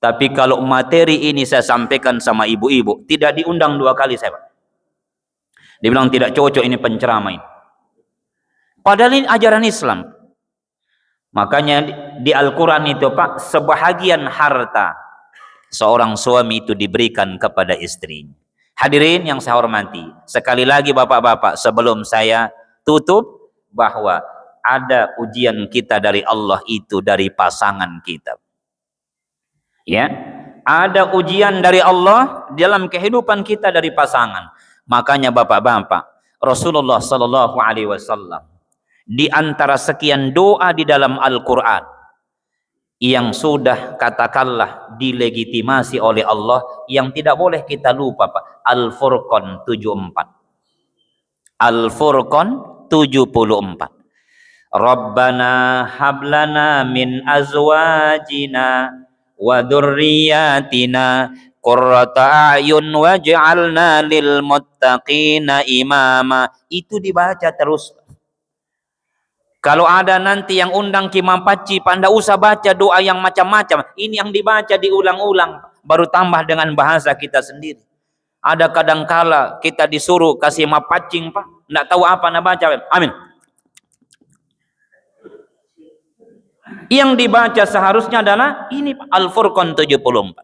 Tapi kalau materi ini saya sampaikan sama ibu-ibu, tidak diundang 2 kali saya Pak. Dia bilang tidak cocok ini penceramah ini. Padahal ini ajaran Islam. Makanya di Al-Quran itu Pak, sebahagian harta seorang suami itu diberikan kepada istrinya. Hadirin yang saya hormati, sekali lagi bapak-bapak sebelum saya tutup, bahwa ada ujian kita dari Allah itu dari pasangan kita. Ya, ada ujian dari Allah dalam kehidupan kita dari pasangan. Makanya bapak-bapak, Rasulullah Sallallahu Alaihi Wasallam di antara sekian doa di dalam Al-Quran, yang sudah katakanlah dilegitimasi oleh Allah, yang tidak boleh kita lupa Pak. Al-Furqan 74. Al-Furqan 74. Rabbana hablana min azwajina wa dzurriyyatina qurrata a'yun waj'alna lil muttaqina imama. Itu dibaca terus. Kalau ada nanti yang undang Ki Mampaci, Pak, ndak usah baca doa yang macam-macam. Ini yang dibaca diulang-ulang, baru tambah dengan bahasa kita sendiri. Ada kadangkala kita disuruh kasih mapacing, Pak, ndak tahu apa nak baca. Amin. Yang dibaca seharusnya adalah ini Al-Furqan 74.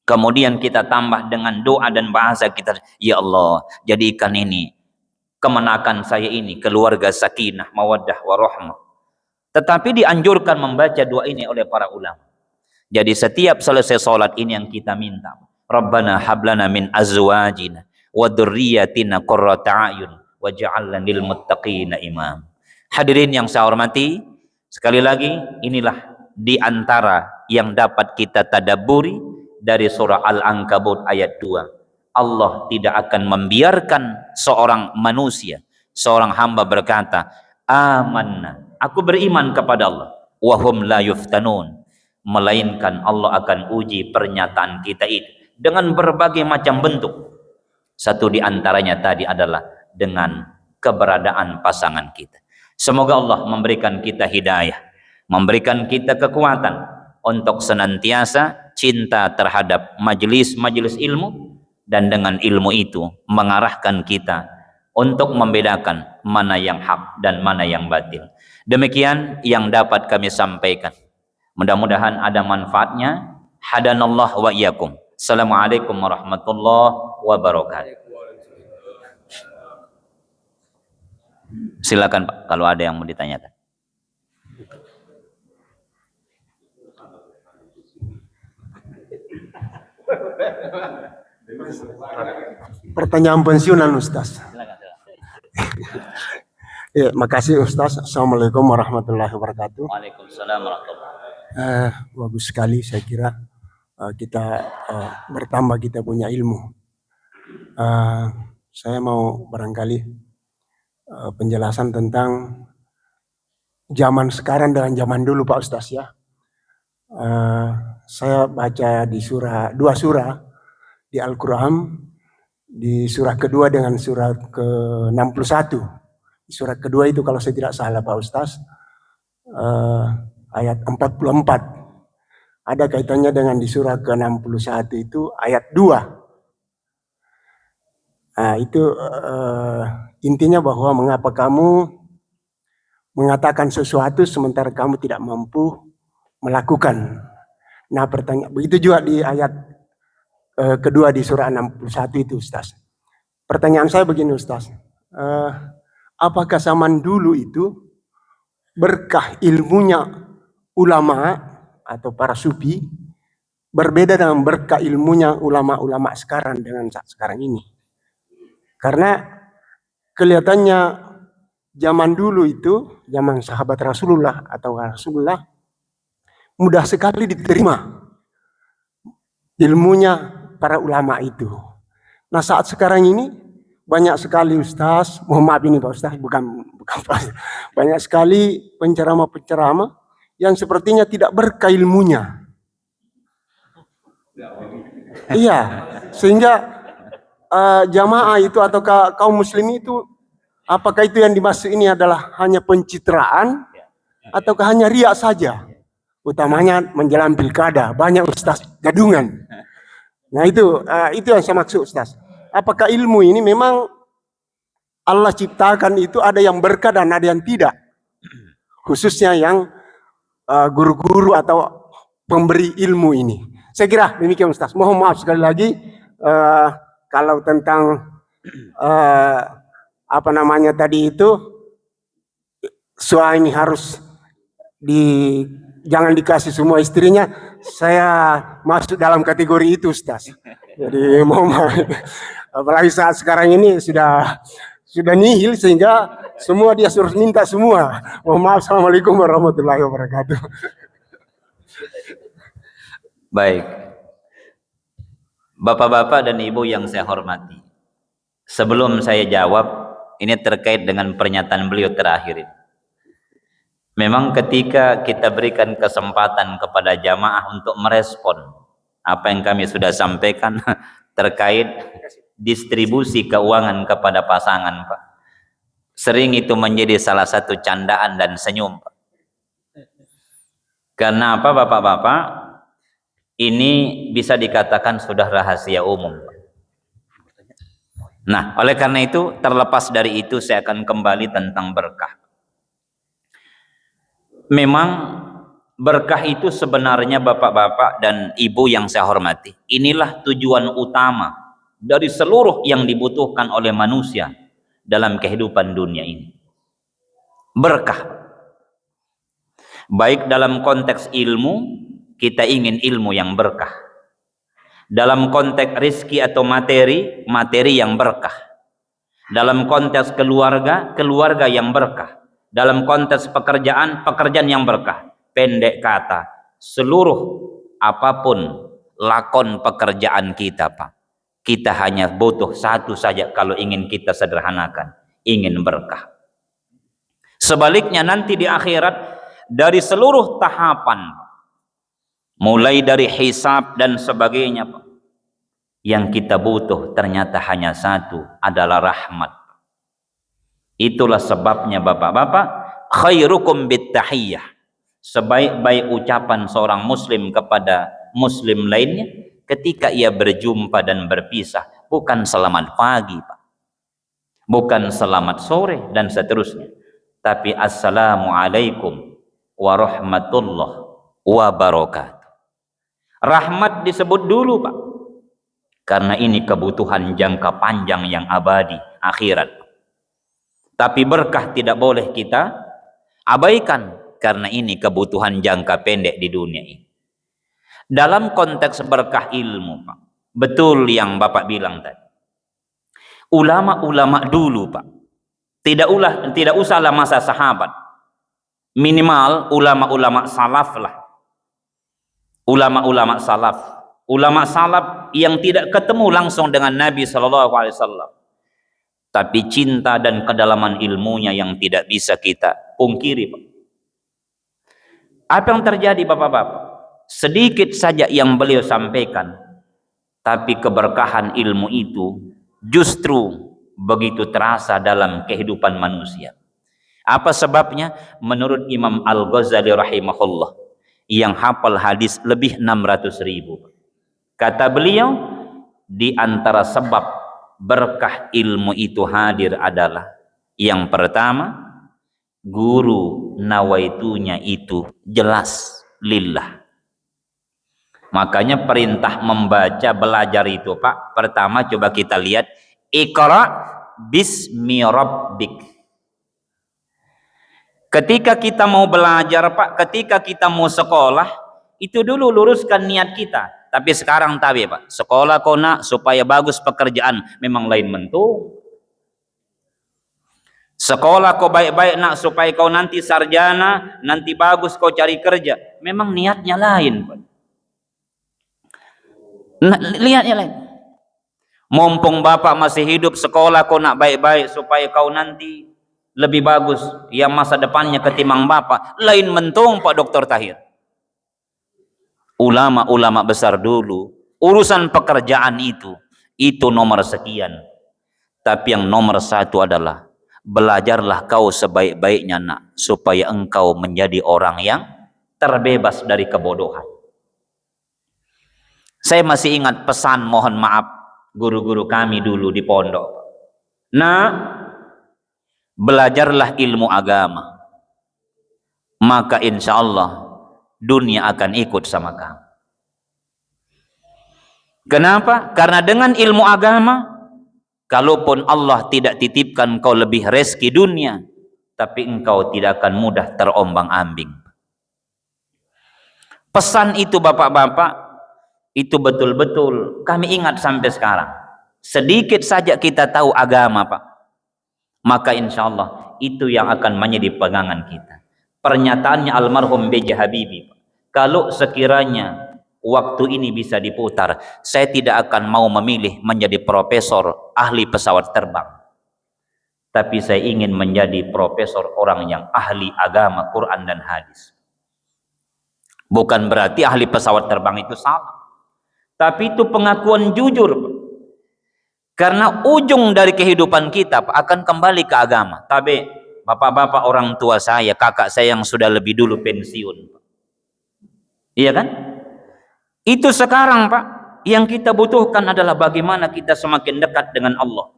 Kemudian kita tambah dengan doa dan bahasa kita. Ya Allah, jadikan ini kemenakan saya ini keluarga sakinah, mawaddah, warahmah. Tetapi dianjurkan membaca doa ini oleh para ulama. Jadi setiap selesai salat ini yang kita minta. Rabbana hablana min azwajina wa dzurriyyatina qurrata a'yun waj'alna lil muttaqina imam. Hadirin yang saya hormati, sekali lagi inilah di antara yang dapat kita tadabburi dari surah Al-Ankabut ayat 2. Allah tidak akan membiarkan seorang manusia, seorang hamba berkata, amanna, aku beriman kepada Allah, wahum la yuftanun, melainkan Allah akan uji pernyataan kita ini dengan berbagai macam bentuk. Satu di antaranya tadi adalah dengan keberadaan pasangan kita. Semoga Allah memberikan kita hidayah, memberikan kita kekuatan untuk senantiasa cinta terhadap majelis-majelis ilmu, dan dengan ilmu itu mengarahkan kita untuk membedakan mana yang hak dan mana yang batil. Demikian yang dapat kami sampaikan. Mudah-mudahan ada manfaatnya. Hadanallah wa iyyakum. Assalamualaikum warahmatullahi wabarakatuh. Silakan Pak, kalau ada yang mau ditanyakan. Pertanyaan pensiunan Ustaz. Ya, makasih Ustaz. Assalamualaikum warahmatullahi wabarakatuh. Waalaikumsalam warahmatullahi wabarakatuh. Bagus sekali saya kira kita bertambah kita punya ilmu. Saya mau barangkali penjelasan tentang zaman sekarang dengan zaman dulu Pak Ustaz ya. Saya baca di dua surah di Al-Quran, di surah kedua dengan surah ke-61. Di surah kedua itu kalau saya tidak salah Pak Ustaz, ayat 44. Ada kaitannya dengan di surah ke-61 itu ayat 2. Nah, itu intinya bahwa mengapa kamu mengatakan sesuatu sementara kamu tidak mampu melakukan. Nah, pertanyaan begitu juga di ayat kedua di surah 61 itu Ustaz. Pertanyaan saya begini Ustaz, apakah zaman dulu itu berkah ilmunya ulama atau para sufi berbeda dengan berkah ilmunya ulama-ulama sekarang dengan saat sekarang ini? Karena kelihatannya zaman dulu itu, zaman sahabat Rasulullah atau Rasulullah, mudah sekali diterima ilmunya para ulama itu. Nah saat sekarang ini banyak sekali Ustaz, mohon maaf ini Pak Ustaz, bukan banyak sekali penceramah-penceramah yang sepertinya tidak berkah ilmunya. Iya, sehingga jamaah itu atau kaum muslim itu, apakah itu yang dimaksud ini adalah hanya pencitraan ataukah hanya riak saja? Utamanya menjelang pilkada, banyak Ustaz gadungan. Nah itu yang saya maksud Ustaz. Apakah ilmu ini memang Allah ciptakan itu ada yang berkah dan ada yang tidak? Khususnya yang guru-guru atau pemberi ilmu ini. Saya kira demikian Ustaz. Mohon maaf sekali lagi kalau tentang apa namanya tadi itu, suami harus jangan dikasih semua istrinya. Saya masuk dalam kategori itu Ustaz. Jadi mohon maaf. Apalagi saat sekarang ini sudah nihil sehingga semua dia suruh minta semua. Mohon maaf. Assalamualaikum warahmatullahi wabarakatuh. Baik. Bapak-bapak dan ibu yang saya hormati. Sebelum saya jawab, ini terkait dengan pernyataan beliau terakhir ini. Memang ketika kita berikan kesempatan kepada jamaah untuk merespon apa yang kami sudah sampaikan terkait distribusi keuangan kepada pasangan, Pak. Sering itu menjadi salah satu candaan dan senyum, Pak. Karena apa, Bapak-bapak? Ini bisa dikatakan sudah rahasia umum, Pak. Nah, oleh karena itu, terlepas dari itu saya akan kembali tentang berkah. Memang berkah itu sebenarnya bapak-bapak dan ibu yang saya hormati, inilah tujuan utama dari seluruh yang dibutuhkan oleh manusia dalam kehidupan dunia ini. Berkah. Baik dalam konteks ilmu, kita ingin ilmu yang berkah. Dalam konteks rizki atau materi, materi yang berkah. Dalam konteks keluarga, keluarga yang berkah. Dalam konteks pekerjaan, pekerjaan yang berkah. Pendek kata, seluruh apapun lakon pekerjaan kita, Pak, kita hanya butuh satu saja kalau ingin kita sederhanakan, ingin berkah. Sebaliknya nanti di akhirat, dari seluruh tahapan, mulai dari hisab dan sebagainya, Pak, yang kita butuh ternyata hanya satu, adalah rahmat. Itulah sebabnya bapak-bapak, khairukum bittahiyyah, sebaik-baik ucapan seorang muslim kepada muslim lainnya ketika ia berjumpa dan berpisah, bukan selamat pagi, Pak, bukan selamat sore dan seterusnya, tapi assalamualaikum warahmatullahi wabarakatuh. Rahmat disebut dulu, Pak, karena ini kebutuhan jangka panjang yang abadi, akhirat. Tapi berkah tidak boleh kita abaikan, karena ini kebutuhan jangka pendek di dunia ini. Dalam konteks berkah ilmu, Pak, betul yang Bapak bilang tadi. Ulama-ulama dulu, Pak, tidak usahlah masa sahabat, minimal ulama-ulama salaf lah. Ulama-ulama salaf, ulama salaf yang tidak ketemu langsung dengan Nabi SAW, tapi cinta dan kedalaman ilmunya yang tidak bisa kita pungkiri, Pak. Apa yang terjadi, bapak-bapak? Sedikit saja yang beliau sampaikan, tapi keberkahan ilmu itu justru begitu terasa dalam kehidupan manusia. Apa sebabnya? Menurut Imam Al-Ghazali rahimahullah, yang hafal hadis lebih 600.000, kata beliau, di antara sebab berkah ilmu itu hadir adalah, yang pertama, guru nawaitunya itu jelas lillah. Makanya perintah membaca, belajar itu, Pak, pertama coba kita lihat, Iqra bismi rabbik. Ketika kita mau belajar, Pak, ketika kita mau sekolah, itu dulu luruskan niat kita. Tapi sekarang tahu, Pak, sekolah kau nak supaya bagus pekerjaan, memang lain mentung. Sekolah kau baik-baik nak supaya kau nanti sarjana, nanti bagus kau cari kerja, memang niatnya lain, Pak. Nah, lihatnya lain. Mumpung bapak masih hidup, sekolah kau nak baik-baik supaya kau nanti lebih bagus yang masa depannya ketimbang bapak, lain mentung, Pak Dr. Tahir. Ulama-ulama besar dulu, urusan pekerjaan itu nomor sekian. Tapi yang nomor satu adalah, belajarlah kau sebaik-baiknya nak, supaya engkau menjadi orang yang terbebas dari kebodohan. Saya masih ingat pesan, mohon maaf, guru-guru kami dulu di pondok. Nah, belajarlah ilmu agama, maka insya Allah dunia akan ikut sama kamu. Kenapa? Karena dengan ilmu agama, kalaupun Allah tidak titipkan kau lebih rezeki dunia, tapi engkau tidak akan mudah terombang-ambing. Pesan itu, bapak-bapak, itu betul-betul kami ingat sampai sekarang. Sedikit saja kita tahu agama, Pak, maka insya Allah itu yang akan menjadi pegangan kita. Pernyataannya almarhum B.J. Habibie, Pak, Kalau sekiranya waktu ini bisa diputar, saya tidak akan mau memilih menjadi profesor ahli pesawat terbang. Tapi saya ingin menjadi profesor orang yang ahli agama, Quran dan hadis. Bukan berarti ahli pesawat terbang itu salah. Tapi itu pengakuan jujur. Karena ujung dari kehidupan kita akan kembali ke agama. Tapi bapak-bapak orang tua saya, kakak saya yang sudah lebih dulu pensiun. Iya kan? Itu sekarang Pak, yang kita butuhkan adalah bagaimana kita semakin dekat dengan Allah.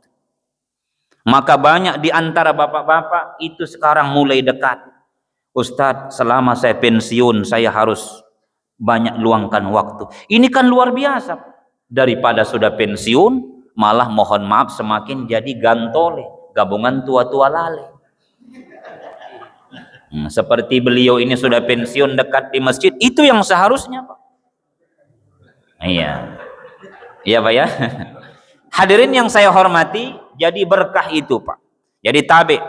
Maka banyak di antara bapak-bapak itu sekarang mulai dekat. Ustadz, selama saya pensiun saya harus banyak luangkan waktu. Ini kan luar biasa. Daripada sudah pensiun, malah mohon maaf semakin jadi gantole, gabungan tua-tua lale. Seperti beliau ini sudah pensiun dekat di masjid, itu yang seharusnya Pak. Iya. Iya Pak ya. Hadirin yang saya hormati, jadi berkah itu Pak. Jadi tabe,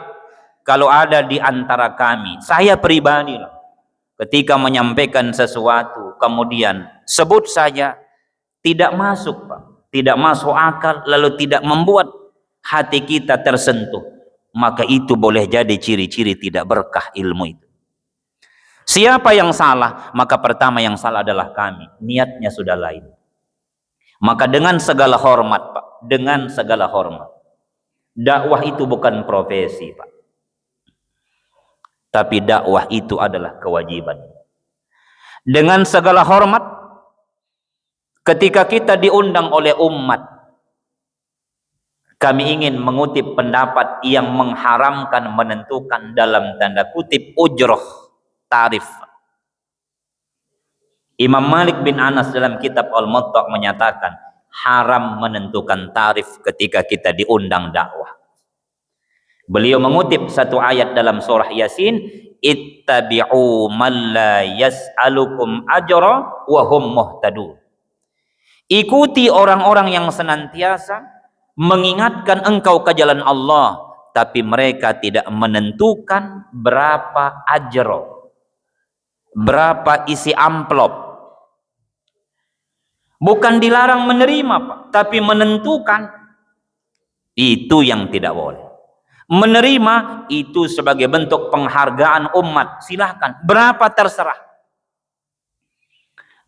kalau ada di antara kami, saya pribadi lah, ketika menyampaikan sesuatu, kemudian sebut saja tidak masuk Pak, tidak masuk akal, lalu tidak membuat hati kita tersentuh, maka itu boleh jadi ciri-ciri tidak berkah ilmu itu. Siapa yang salah? Maka pertama yang salah adalah kami, niatnya sudah lain. Maka dengan segala hormat Pak, dengan segala hormat, dakwah itu bukan profesi Pak, tapi dakwah itu adalah kewajiban. Dengan segala hormat, ketika kita diundang oleh umat, kami ingin mengutip pendapat yang mengharamkan menentukan dalam tanda kutip ujroh, tarif. Imam Malik bin Anas dalam kitab Al-Muwatta menyatakan haram menentukan tarif ketika kita diundang dakwah. Beliau mengutip satu ayat dalam surah Yasin, ittabi'u man la yas'alukum ajra wa hum muhtadun. Ikuti orang-orang yang senantiasa mengingatkan engkau ke jalan Allah, tapi mereka tidak menentukan berapa ajro, berapa isi amplop. Bukan dilarang menerima Pak, tapi menentukan, itu yang tidak boleh. Menerima itu sebagai bentuk penghargaan umat, silahkan berapa terserah.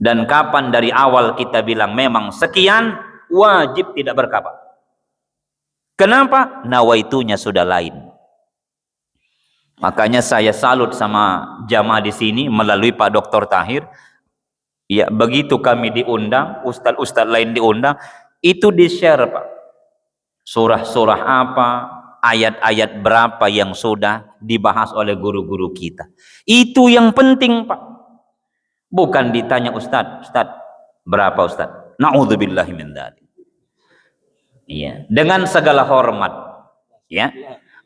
Dan kapan dari awal kita bilang memang sekian, wajib tidak berkapa. Kenapa? Nawaitunya sudah lain. Makanya saya salut sama jamaah di sini melalui Pak Dr. Tahir. Ya, begitu kami diundang, ustadz-ustadz lain diundang, itu di-share Pak. Surah-surah apa, ayat-ayat berapa yang sudah dibahas oleh guru-guru kita. Itu yang penting Pak. Bukan ditanya Ustadz, berapa Ustadz? Na'udzubillahi min dzalik. Iya, dengan segala hormat. Ya.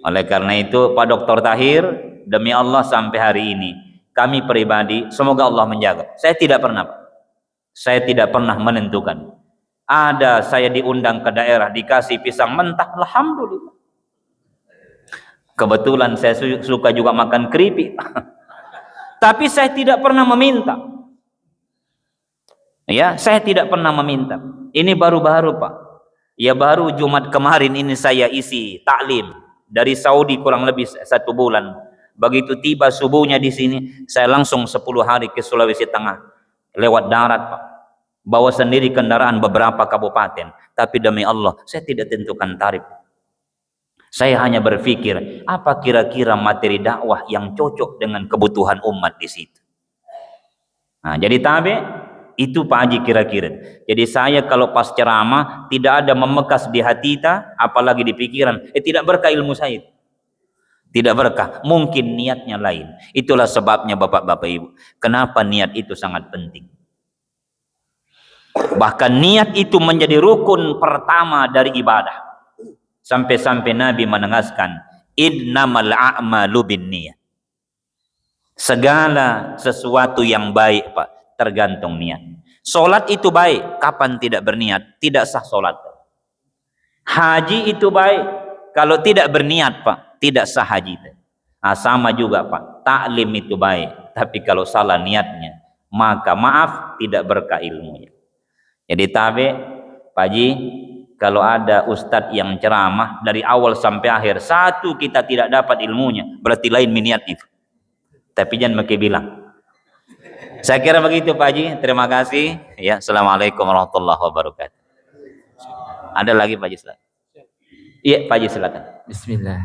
Oleh karena itu Pak Dr. Tahir, demi Allah sampai hari ini kami pribadi, semoga Allah menjaga. Saya tidak pernah menentukan. Ada saya diundang ke daerah dikasih pisang mentah, alhamdulillah. Kebetulan saya suka juga makan keripik. Tapi saya tidak pernah meminta. Ya, saya tidak pernah meminta. Ini baru-baru Pak. Ya baru Jumat kemarin ini saya isi taklim dari Saudi kurang lebih 1 bulan. Begitu tiba subuhnya di sini, saya langsung 10 hari ke Sulawesi Tengah. Lewat darat Pak. Bawa sendiri kendaraan beberapa kabupaten. Tapi demi Allah, saya tidak tentukan tarif. Saya hanya berpikir, apa kira-kira materi dakwah yang cocok dengan kebutuhan umat di situ. Nah, jadi tabe itu Pak Haji kira-kira. Jadi saya kalau pas ceramah tidak ada memekas di hati kita, apalagi di pikiran, tidak berkah ilmu saya. Tidak berkah, mungkin niatnya lain. Itulah sebabnya Bapak-bapak Ibu, kenapa niat itu sangat penting. Bahkan niat itu menjadi rukun pertama dari ibadah. Sampai-sampai Nabi menegaskan, innamal a'malu binniyat. Segala sesuatu yang baik Pak, tergantung niat. Solat itu baik, kapan tidak berniat, tidak sah solat. Haji itu baik, kalau tidak berniat Pak, tidak sah haji. Nah, sama juga Pak, taklim itu baik, tapi kalau salah niatnya, maka maaf tidak berkah ilmunya. Jadi tabe Pak Haji, kalau ada ustadz yang ceramah dari awal sampai akhir satu kita tidak dapat ilmunya, berarti lain niat itu. Tapi jangan pakai bilang. Saya kira begitu Pak Haji. Terima kasih. Ya, assalamualaikum warahmatullahi wabarakatuh. Ada lagi Pak Haji, silakan. Iya Pak Haji, silakan. Bismillah.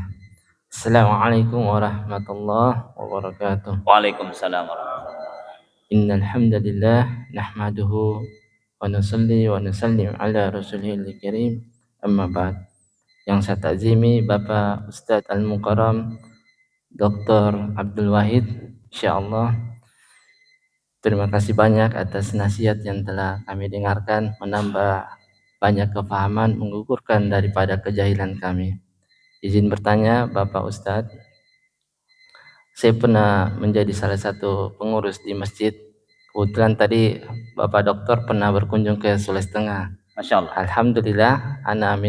Assalamualaikum warahmatullahi wabarakatuh. Waalaikumsalam warahmatullahi wabarakatuh. Innal hamdalillah nahmaduhu wa nusalli wa nusallim ala rasulihil karim. Amma ba'd. Yang saya takzimi Bapak Ustadz Al-Mukarram Dr. Abdul Wahid, insyaallah. Terima kasih banyak atas nasihat yang telah kami dengarkan, menambah banyak kefahaman, menggugurkan daripada kejahilan kami. Izin bertanya Bapak Ustadz, saya pernah menjadi salah satu pengurus di masjid. Kebetulan tadi Bapak Dokter pernah berkunjung ke Sulawesi Tengah. Masya Allah. Alhamdulillah, ana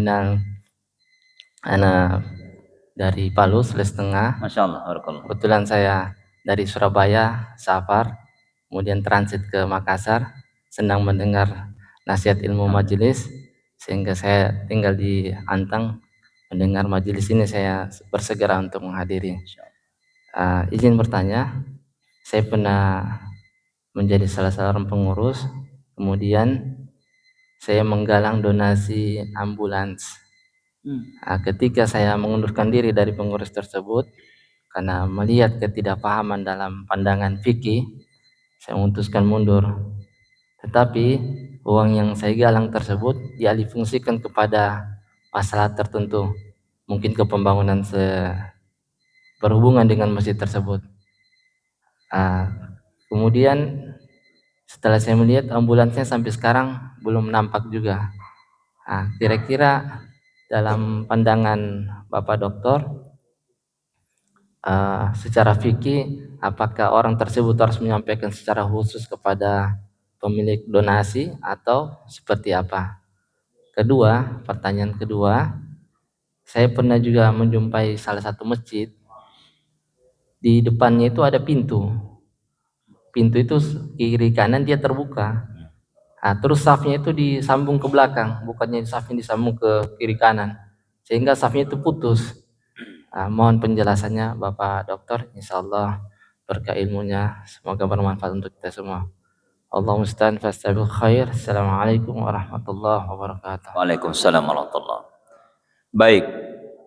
dari Palu, Sulawesi Tengah. Masya Allah. Barakallah. Kebetulan saya dari Surabaya, safar, kemudian transit ke Makassar, senang mendengar nasihat ilmu majelis, sehingga saya tinggal di Antang. Mendengar majelis ini saya bersegera untuk menghadiri. Izin bertanya, saya pernah menjadi salah seorang pengurus, kemudian saya menggalang donasi ambulans. Ketika saya mengundurkan diri dari pengurus tersebut, karena melihat ketidakpahaman dalam pandangan fikih, saya memutuskan mundur. Tetapi uang yang saya galang tersebut dialihfungsikan kepada masalah tertentu, mungkin ke pembangunan berhubungan dengan masjid tersebut. Kemudian setelah saya melihat ambulansnya sampai sekarang belum nampak juga. Kira-kira dalam pandangan Bapak Dokter, secara fikih, apakah orang tersebut harus menyampaikan secara khusus kepada pemilik donasi atau seperti apa? Kedua, pertanyaan kedua, saya pernah juga menjumpai salah satu masjid, di depannya itu ada pintu. Pintu itu kiri kanan dia terbuka. Terus safnya itu disambung ke belakang, bukannya safnya disambung ke kiri kanan, sehingga safnya itu putus. Mohon penjelasannya Bapak Dokter, insyaallah berkah ilmunya, semoga bermanfaat untuk kita semua. Allahumma musta'an fastabil khair. Assalamualaikum warahmatullahi wabarakatuh. Waalaikumsalam warahmatullahi wabarakatuh. Baik,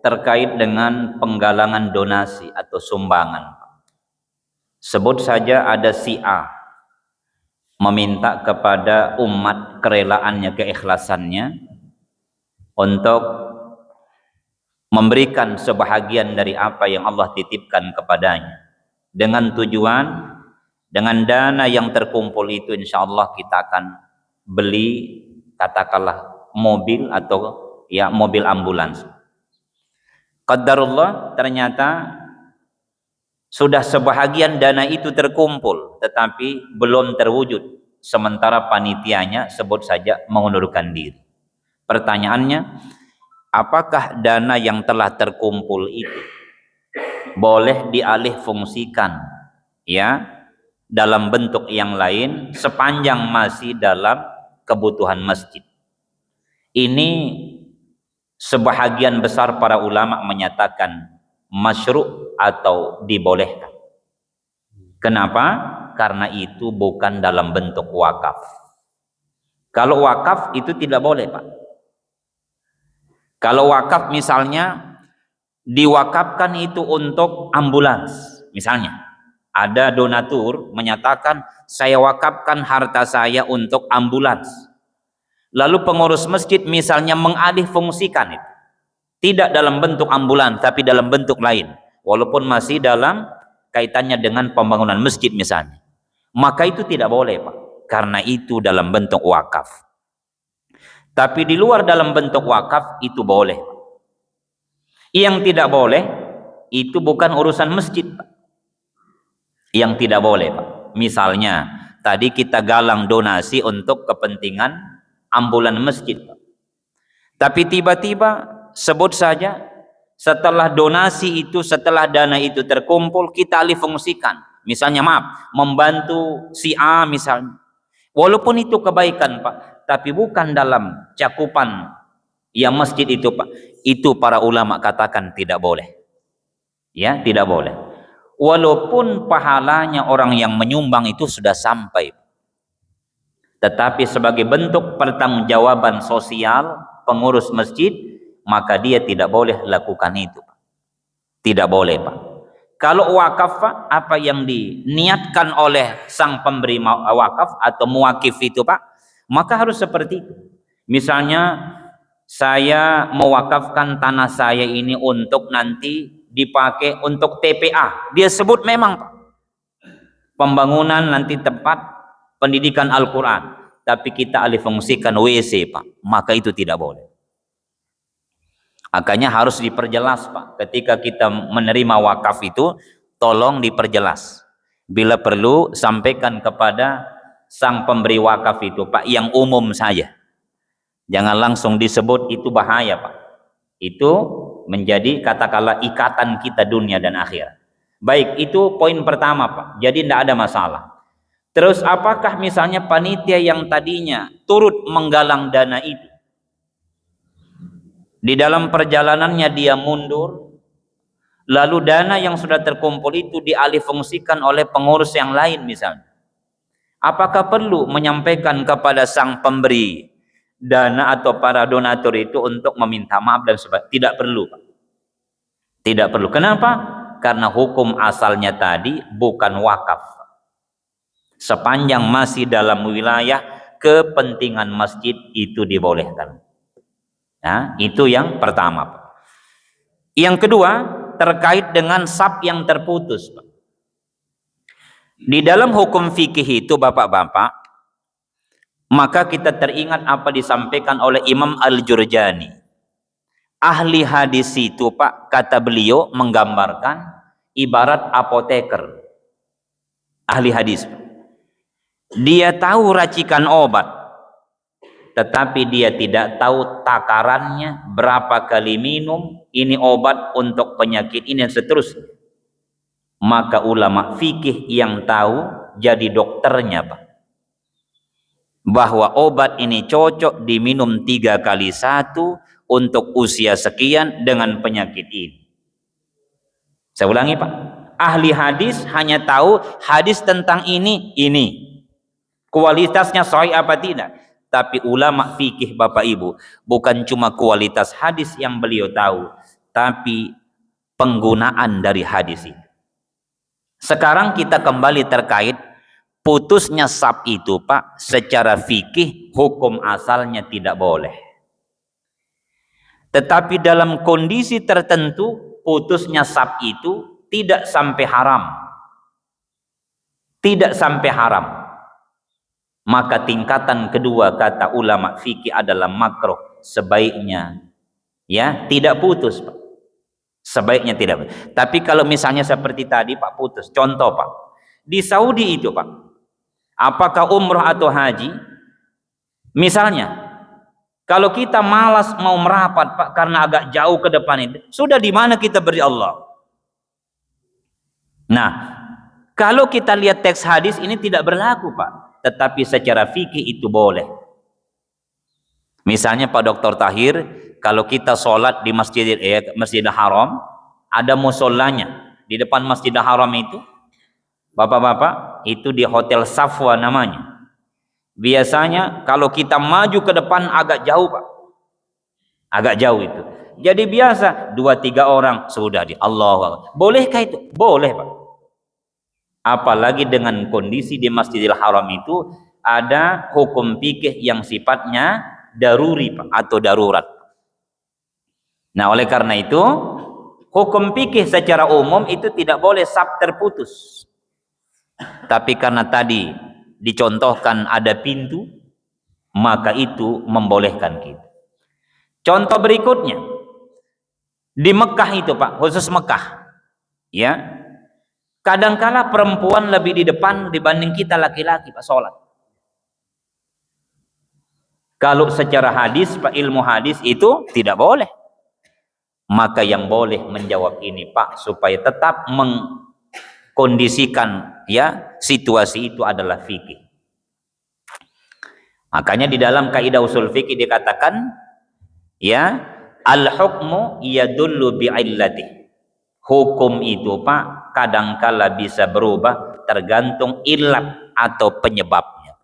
terkait dengan penggalangan donasi atau sumbangan. Sebut saja ada si A meminta kepada umat kerelaannya, keikhlasannya untuk memberikan sebahagian dari apa yang Allah titipkan kepadanya, dengan tujuan, dengan dana yang terkumpul itu insya Allah kita akan beli katakanlah mobil atau ya mobil ambulans. Qadarullah ternyata sudah sebahagian dana itu terkumpul tetapi belum terwujud, sementara panitianya sebut saja mengundurkan diri. Pertanyaannya, apakah dana yang telah terkumpul itu boleh dialih fungsikan ya dalam bentuk yang lain sepanjang masih dalam kebutuhan masjid? Ini sebahagian besar para ulama menyatakan masyru' atau dibolehkan. Kenapa? Karena itu bukan dalam bentuk wakaf. Kalau wakaf itu tidak boleh, Pak. Kalau wakaf misalnya diwakafkan itu untuk ambulans, misalnya ada donatur menyatakan saya wakafkan harta saya untuk ambulans, lalu pengurus masjid misalnya mengalih fungsikan itu, tidak dalam bentuk ambulans tapi dalam bentuk lain, walaupun masih dalam kaitannya dengan pembangunan masjid misalnya, maka itu tidak boleh, Pak, karena itu dalam bentuk wakaf. Tapi di luar dalam bentuk wakaf itu boleh. Yang tidak boleh itu bukan urusan masjid, Pak. Yang tidak boleh, Pak, misalnya tadi kita galang donasi untuk kepentingan ambulan masjid, Pak. Tapi tiba-tiba sebut saja Setelah donasi itu, setelah dana itu terkumpul, kita alih fungsikan. Misalnya maaf, membantu si A misalnya. Walaupun itu kebaikan Pak, tapi bukan dalam cakupan yang masjid itu Pak. Itu para ulama katakan tidak boleh. Ya, tidak boleh. Walaupun pahalanya orang yang menyumbang itu sudah sampai. Tetapi sebagai bentuk pertanggungjawaban sosial pengurus masjid, maka dia tidak boleh lakukan itu. Tidak boleh Pak. Kalau wakaf Pak, apa yang diniatkan oleh sang pemberi wakaf atau muwakif itu Pak, maka harus seperti itu. Misalnya saya mewakafkan tanah saya ini untuk nanti dipakai untuk TPA. Dia sebut memang Pak, pembangunan nanti tempat pendidikan Al-Quran. Tapi kita alih fungsikan WC Pak, maka itu tidak boleh. Makanya harus diperjelas Pak, ketika kita menerima wakaf itu tolong diperjelas. Bila perlu sampaikan kepada sang pemberi wakaf itu Pak, yang umum saja. Jangan langsung disebut, itu bahaya Pak. Itu menjadi katakanlah ikatan kita dunia dan akhirat. Baik, itu poin pertama Pak. Jadi tidak ada masalah. Terus apakah misalnya panitia yang tadinya turut menggalang dana itu, di dalam perjalanannya dia mundur, lalu dana yang sudah terkumpul itu dialih fungsikan oleh pengurus yang lain misalnya. Apakah perlu menyampaikan kepada sang pemberi dana atau para donatur itu untuk meminta maaf dan sebagainya? Tidak perlu Pak. Tidak perlu. Kenapa? Karena hukum asalnya tadi bukan wakaf. Sepanjang masih dalam wilayah kepentingan masjid itu dibolehkan. Nah, itu yang pertama Pak. Yang kedua, terkait dengan sab yang terputus Pak. Di dalam hukum fikih itu Bapak-bapak, maka kita teringat apa disampaikan oleh Imam Al-Jurjani. Ahli hadis itu Pak, kata beliau menggambarkan ibarat apoteker. Ahli hadis. Dia tahu racikan obat, tetapi dia tidak tahu takarannya, berapa kali minum, ini obat untuk penyakit ini dan seterusnya. Maka ulama fikih yang tahu jadi dokternya Pak, bahwa obat ini cocok diminum 3 kali 1 untuk usia sekian dengan penyakit ini. Saya ulangi Pak, ahli hadis hanya tahu hadis tentang ini, kualitasnya sahih apa tidak. Tapi ulama fikih Bapak Ibu, bukan cuma kualitas hadis yang beliau tahu, tapi penggunaan dari hadis itu. Sekarang kita kembali terkait putusnya sab itu Pak, secara fikih hukum asalnya tidak boleh. Tetapi dalam kondisi tertentu putusnya sab itu tidak sampai haram. Tidak sampai haram. Maka tingkatan kedua kata ulama fikih adalah makruh, sebaiknya ya tidak putus Pak. Sebaiknya tidak. Tapi kalau misalnya seperti tadi Pak putus, contoh Pak, di Saudi itu Pak, apakah umroh atau haji, misalnya kalau kita malas mau merapat Pak karena agak jauh ke depan itu, sudah di mana kita beri Allah. Nah, kalau kita lihat teks hadis ini tidak berlaku Pak, tetapi secara fikih itu boleh. Misalnya Pak Dr. Tahir, kalau kita sholat di Masjidil Haram, ada musolanya di depan Masjidil Haram itu, Bapak-bapak, itu di Hotel Safwa namanya. Biasanya kalau kita maju ke depan agak jauh Pak, agak jauh itu. Jadi biasa 2-3 orang sudah di Allah. Bolehkah itu? Boleh Pak. Apalagi dengan kondisi di Masjidil Haram itu ada hukum fikih yang sifatnya daruri Pak, atau darurat. Nah, oleh karena itu hukum fikih secara umum itu tidak boleh sab terputus. Tapi karena tadi dicontohkan ada pintu, maka itu membolehkan kita. Contoh berikutnya di Mekah itu Pak, khusus Mekah, ya. Kadangkala perempuan lebih di depan dibanding kita laki-laki Pak sholat. Kalau secara hadis Pak, ilmu hadis itu tidak boleh. Maka yang boleh menjawab ini Pak, supaya tetap mengkondisikan ya situasi itu adalah fikih. Makanya di dalam kaidah usul fikih dikatakan ya, al-hukmu yadullu bi'illati. Hukum itu Pak kadangkala bisa berubah tergantung ilat atau penyebabnya.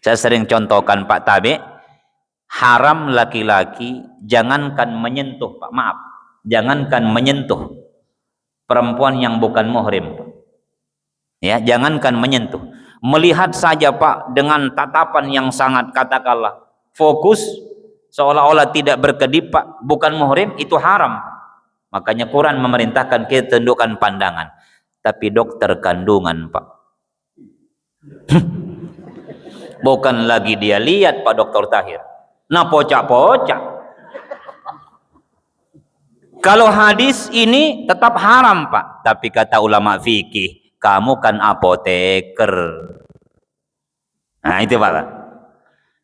Saya sering contohkan Pak Tabe, haram laki-laki jangankan menyentuh Pak, maaf, jangankan menyentuh perempuan yang bukan muhrim Pak. Ya, jangankan menyentuh, melihat saja Pak dengan tatapan yang sangat katakanlah fokus seolah-olah tidak berkedip Pak, bukan muhrim, itu haram. Makanya Quran memerintahkan kita tundukkan pandangan. Tapi dokter kandungan Pak, bukan lagi dia lihat Pak Dokter Tahir, nah pocak-pocak. Kalau hadis ini tetap haram Pak, tapi kata ulama fikih, kamu kan apoteker. Nah itu Pak.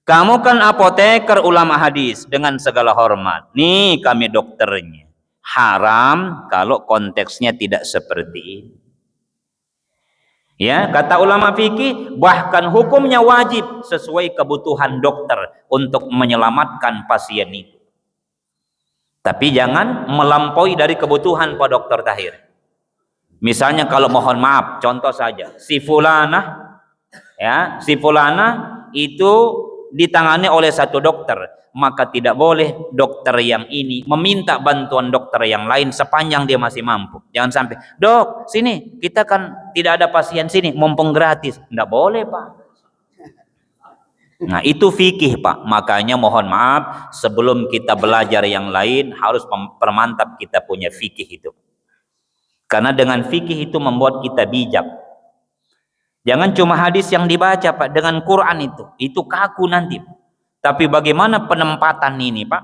Kamu kan apoteker ulama hadis, dengan segala hormat. Nih kami dokternya. Haram kalau konteksnya tidak seperti ini. Ya, kata ulama fikih, bahkan hukumnya wajib sesuai kebutuhan dokter untuk menyelamatkan pasien itu. Tapi jangan melampaui dari kebutuhan Pak Dokter Tahir. Misalnya kalau mohon maaf, contoh saja, si fulana itu ditangani oleh satu dokter, maka tidak boleh dokter yang ini meminta bantuan dokter yang lain sepanjang dia masih mampu. Jangan sampai, dok sini, kita kan tidak ada pasien sini, mumpung gratis. Tidak boleh Pak. Nah itu fikih Pak. Makanya mohon maaf, sebelum kita belajar yang lain harus mempermantap kita punya fikih itu. Karena dengan fikih itu membuat kita bijak. Jangan cuma hadis yang dibaca Pak, dengan Quran itu kaku nanti. Tapi bagaimana penempatan ini Pak?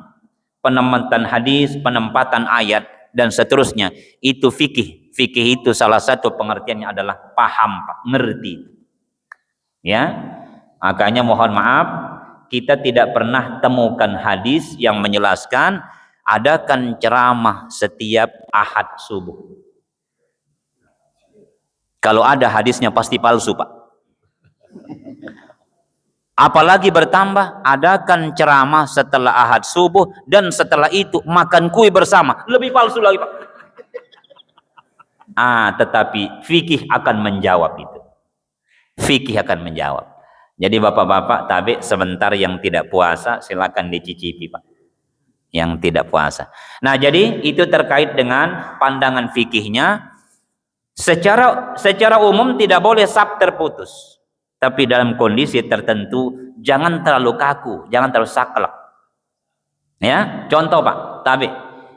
Penempatan hadis, penempatan ayat dan seterusnya, itu fikih. Fikih itu salah satu pengertiannya adalah paham Pak, ngerti. Ya, makanya mohon maaf, kita tidak pernah temukan hadis yang menjelaskan adakan ceramah setiap Ahad subuh. Kalau ada hadisnya pasti palsu Pak. Apalagi bertambah, adakan ceramah setelah Ahad subuh dan setelah itu makan kue bersama, lebih palsu lagi Pak. Tetapi fikih akan menjawab itu. Fikih akan menjawab. Jadi bapak-bapak tabe sebentar yang tidak puasa silakan dicicipi Pak. Yang tidak puasa. Nah jadi itu terkait dengan pandangan fikihnya. Secara umum tidak boleh sab terputus, tapi dalam kondisi tertentu jangan terlalu kaku, jangan terlalu saklek. Ya, contoh Pak, tabe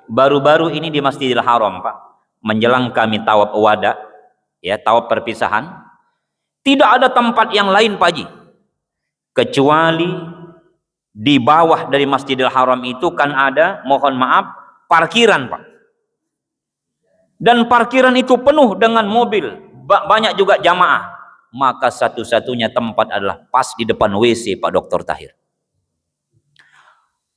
baru-baru ini di Masjidil Haram Pak, menjelang kami tawaf wada, ya tawaf perpisahan, tidak ada tempat yang lain Pak Haji, kecuali di bawah dari Masjidil Haram itu kan ada, mohon maaf, parkiran Pak. Dan parkiran itu penuh dengan mobil, banyak juga jamaah. Maka satu-satunya tempat adalah pas di depan WC Pak Dokter Tahir.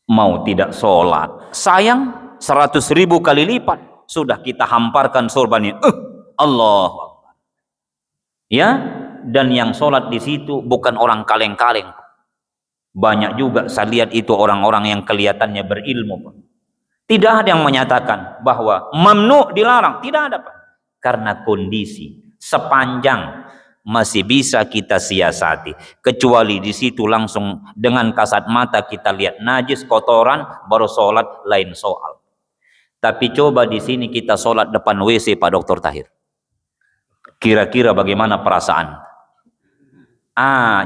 Mau tidak sholat, sayang 100.000 kali lipat sudah kita hamparkan sorbannya. Allah Akbar. Ya, dan yang sholat di situ bukan orang kaleng-kaleng. Banyak juga saya lihat itu orang-orang yang kelihatannya berilmu Pak. Tidak ada yang menyatakan bahwa mamnu dilarang, tidak ada Pak. Karena kondisi sepanjang masih bisa kita siasati, kecuali di situ langsung dengan kasat mata kita lihat najis, kotoran, baru sholat lain soal. Tapi coba di sini kita sholat depan WC Pak Dokter Tahir, kira-kira bagaimana perasaan?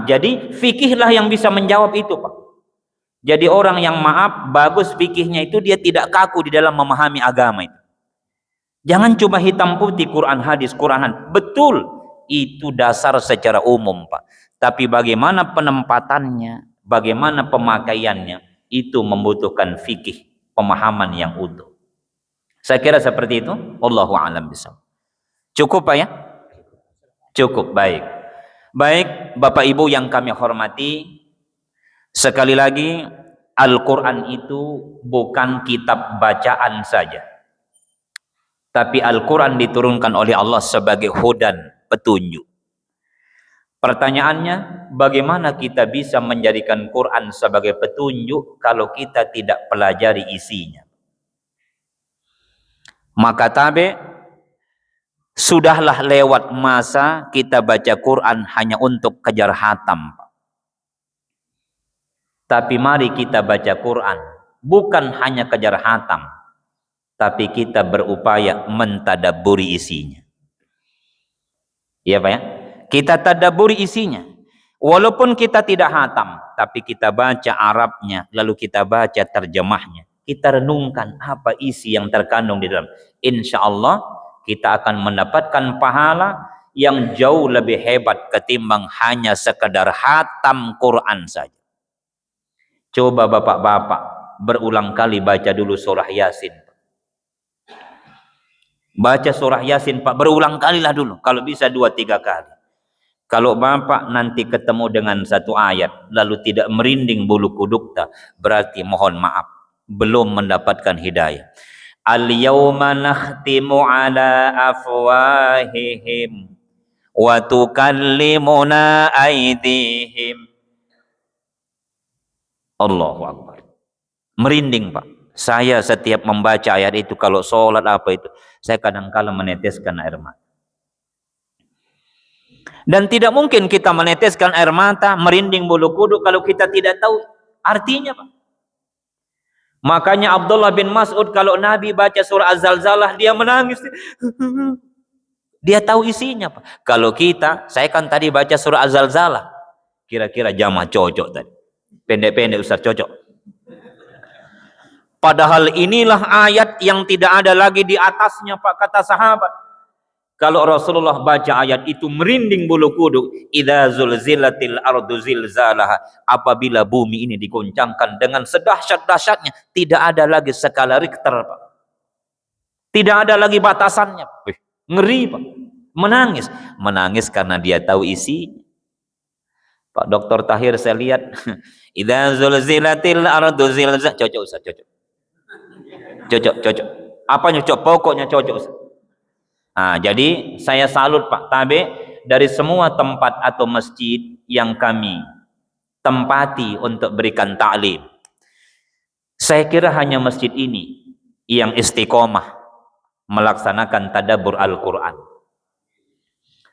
Jadi fikihlah yang bisa menjawab itu Pak. Jadi orang yang maaf, bagus fikihnya itu dia tidak kaku di dalam memahami agama itu. Jangan cuma hitam putih Quran hadis, betul itu dasar secara umum Pak. Tapi bagaimana penempatannya, bagaimana pemakaiannya, itu membutuhkan fikih, pemahaman yang utuh. Saya kira seperti itu. Wallahu a'lam bishawab. Cukup Pak ya? Cukup, baik. Baik Bapak Ibu yang kami hormati, sekali lagi Al-Quran itu bukan kitab bacaan saja, tapi Al-Quran diturunkan oleh Allah sebagai hudan, petunjuk. Pertanyaannya, bagaimana kita bisa menjadikan Quran sebagai petunjuk kalau kita tidak pelajari isinya? Maka tabe, sudahlah lewat masa kita baca Quran hanya untuk kejar hatam. Tapi mari kita baca Quran bukan hanya kejar hatam, tapi kita berupaya mentadabburi isinya. Iya Pak ya? Kita tadabburi isinya. Walaupun kita tidak hatam, tapi kita baca Arabnya, lalu kita baca terjemahnya. Kita renungkan apa isi yang terkandung di dalam. Insya Allah kita akan mendapatkan pahala yang jauh lebih hebat ketimbang hanya sekedar hatam Quran saja. Coba bapak-bapak berulang kali baca dulu surah Yasin. Baca surah Yasin Pak, berulang kalilah dulu. Kalau bisa 2-3 kali. Kalau bapak nanti ketemu dengan satu ayat lalu tidak merinding bulu kudukta, berarti mohon maaf, belum mendapatkan hidayah. Al-yawma nakhtimu ala afwahihim wa tukallimuna aydihim. Allahu Akbar. Merinding Pak. Saya setiap membaca ayat itu, kalau sholat apa itu, saya kadang-kala meneteskan air mata. Dan tidak mungkin kita meneteskan air mata, merinding bulu kuduk kalau kita tidak tahu artinya Pak. Makanya Abdullah bin Mas'ud kalau Nabi baca surah Az-Zalzalah dia menangis. Dia tahu isinya Pak. Kalau kita, saya kan tadi baca surah Az-Zalzalah. Kira-kira jamaah cocok tadi. Pendek-pendek Ustaz cocok. Padahal inilah ayat yang tidak ada lagi di atasnya Pak, kata sahabat. Kalau Rasulullah baca ayat itu merinding bulu kuduk. Idza zulzilatil ardu zilzalaha. Apabila bumi ini diguncangkan dengan sedahsyat-dahsyatnya, tidak ada lagi skala Richter Pak. Tidak ada lagi batasannya. Ngeri Pak. Menangis. Menangis karena dia tahu isi. Pak Dr. Tahir saya lihat. Idza zulzilatil ardu zilzalaha. Cocok Ustaz, cocok. Cocok. Apanya cocok? Pokoknya cocok Ustaz. Nah, jadi saya salut Pak Tabe dari semua tempat atau masjid yang kami tempati untuk berikan ta'lim. Saya kira hanya masjid ini yang istiqomah melaksanakan tadabbur Al-Quran.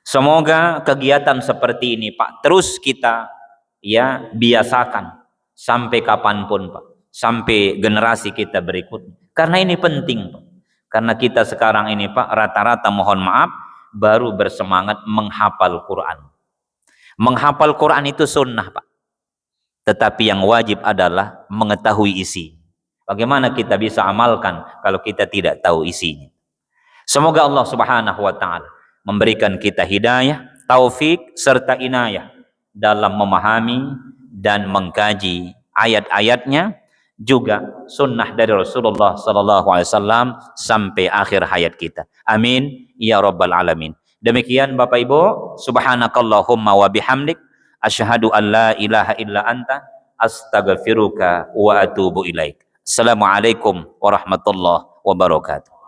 Semoga kegiatan seperti ini Pak terus kita ya biasakan sampai kapanpun Pak, sampai generasi kita berikutnya. Karena ini penting Pak. Karena kita sekarang ini Pak rata-rata mohon maaf baru bersemangat menghafal Quran. Menghafal Quran itu sunnah Pak. Tetapi yang wajib adalah mengetahui isi. Bagaimana kita bisa amalkan kalau kita tidak tahu isinya. Semoga Allah Subhanahu wa taala memberikan kita hidayah, taufik serta inayah dalam memahami dan mengkaji ayat-ayatnya, juga sunnah dari Rasulullah SAW sampai akhir hayat kita. Amin ya rabbal alamin. Demikian Bapak Ibu, subhanakallahumma wa bihamdik, asyhadu an la ilaha illa anta, astaghfiruka wa atubu ilaik. Assalamualaikum warahmatullahi wabarakatuh.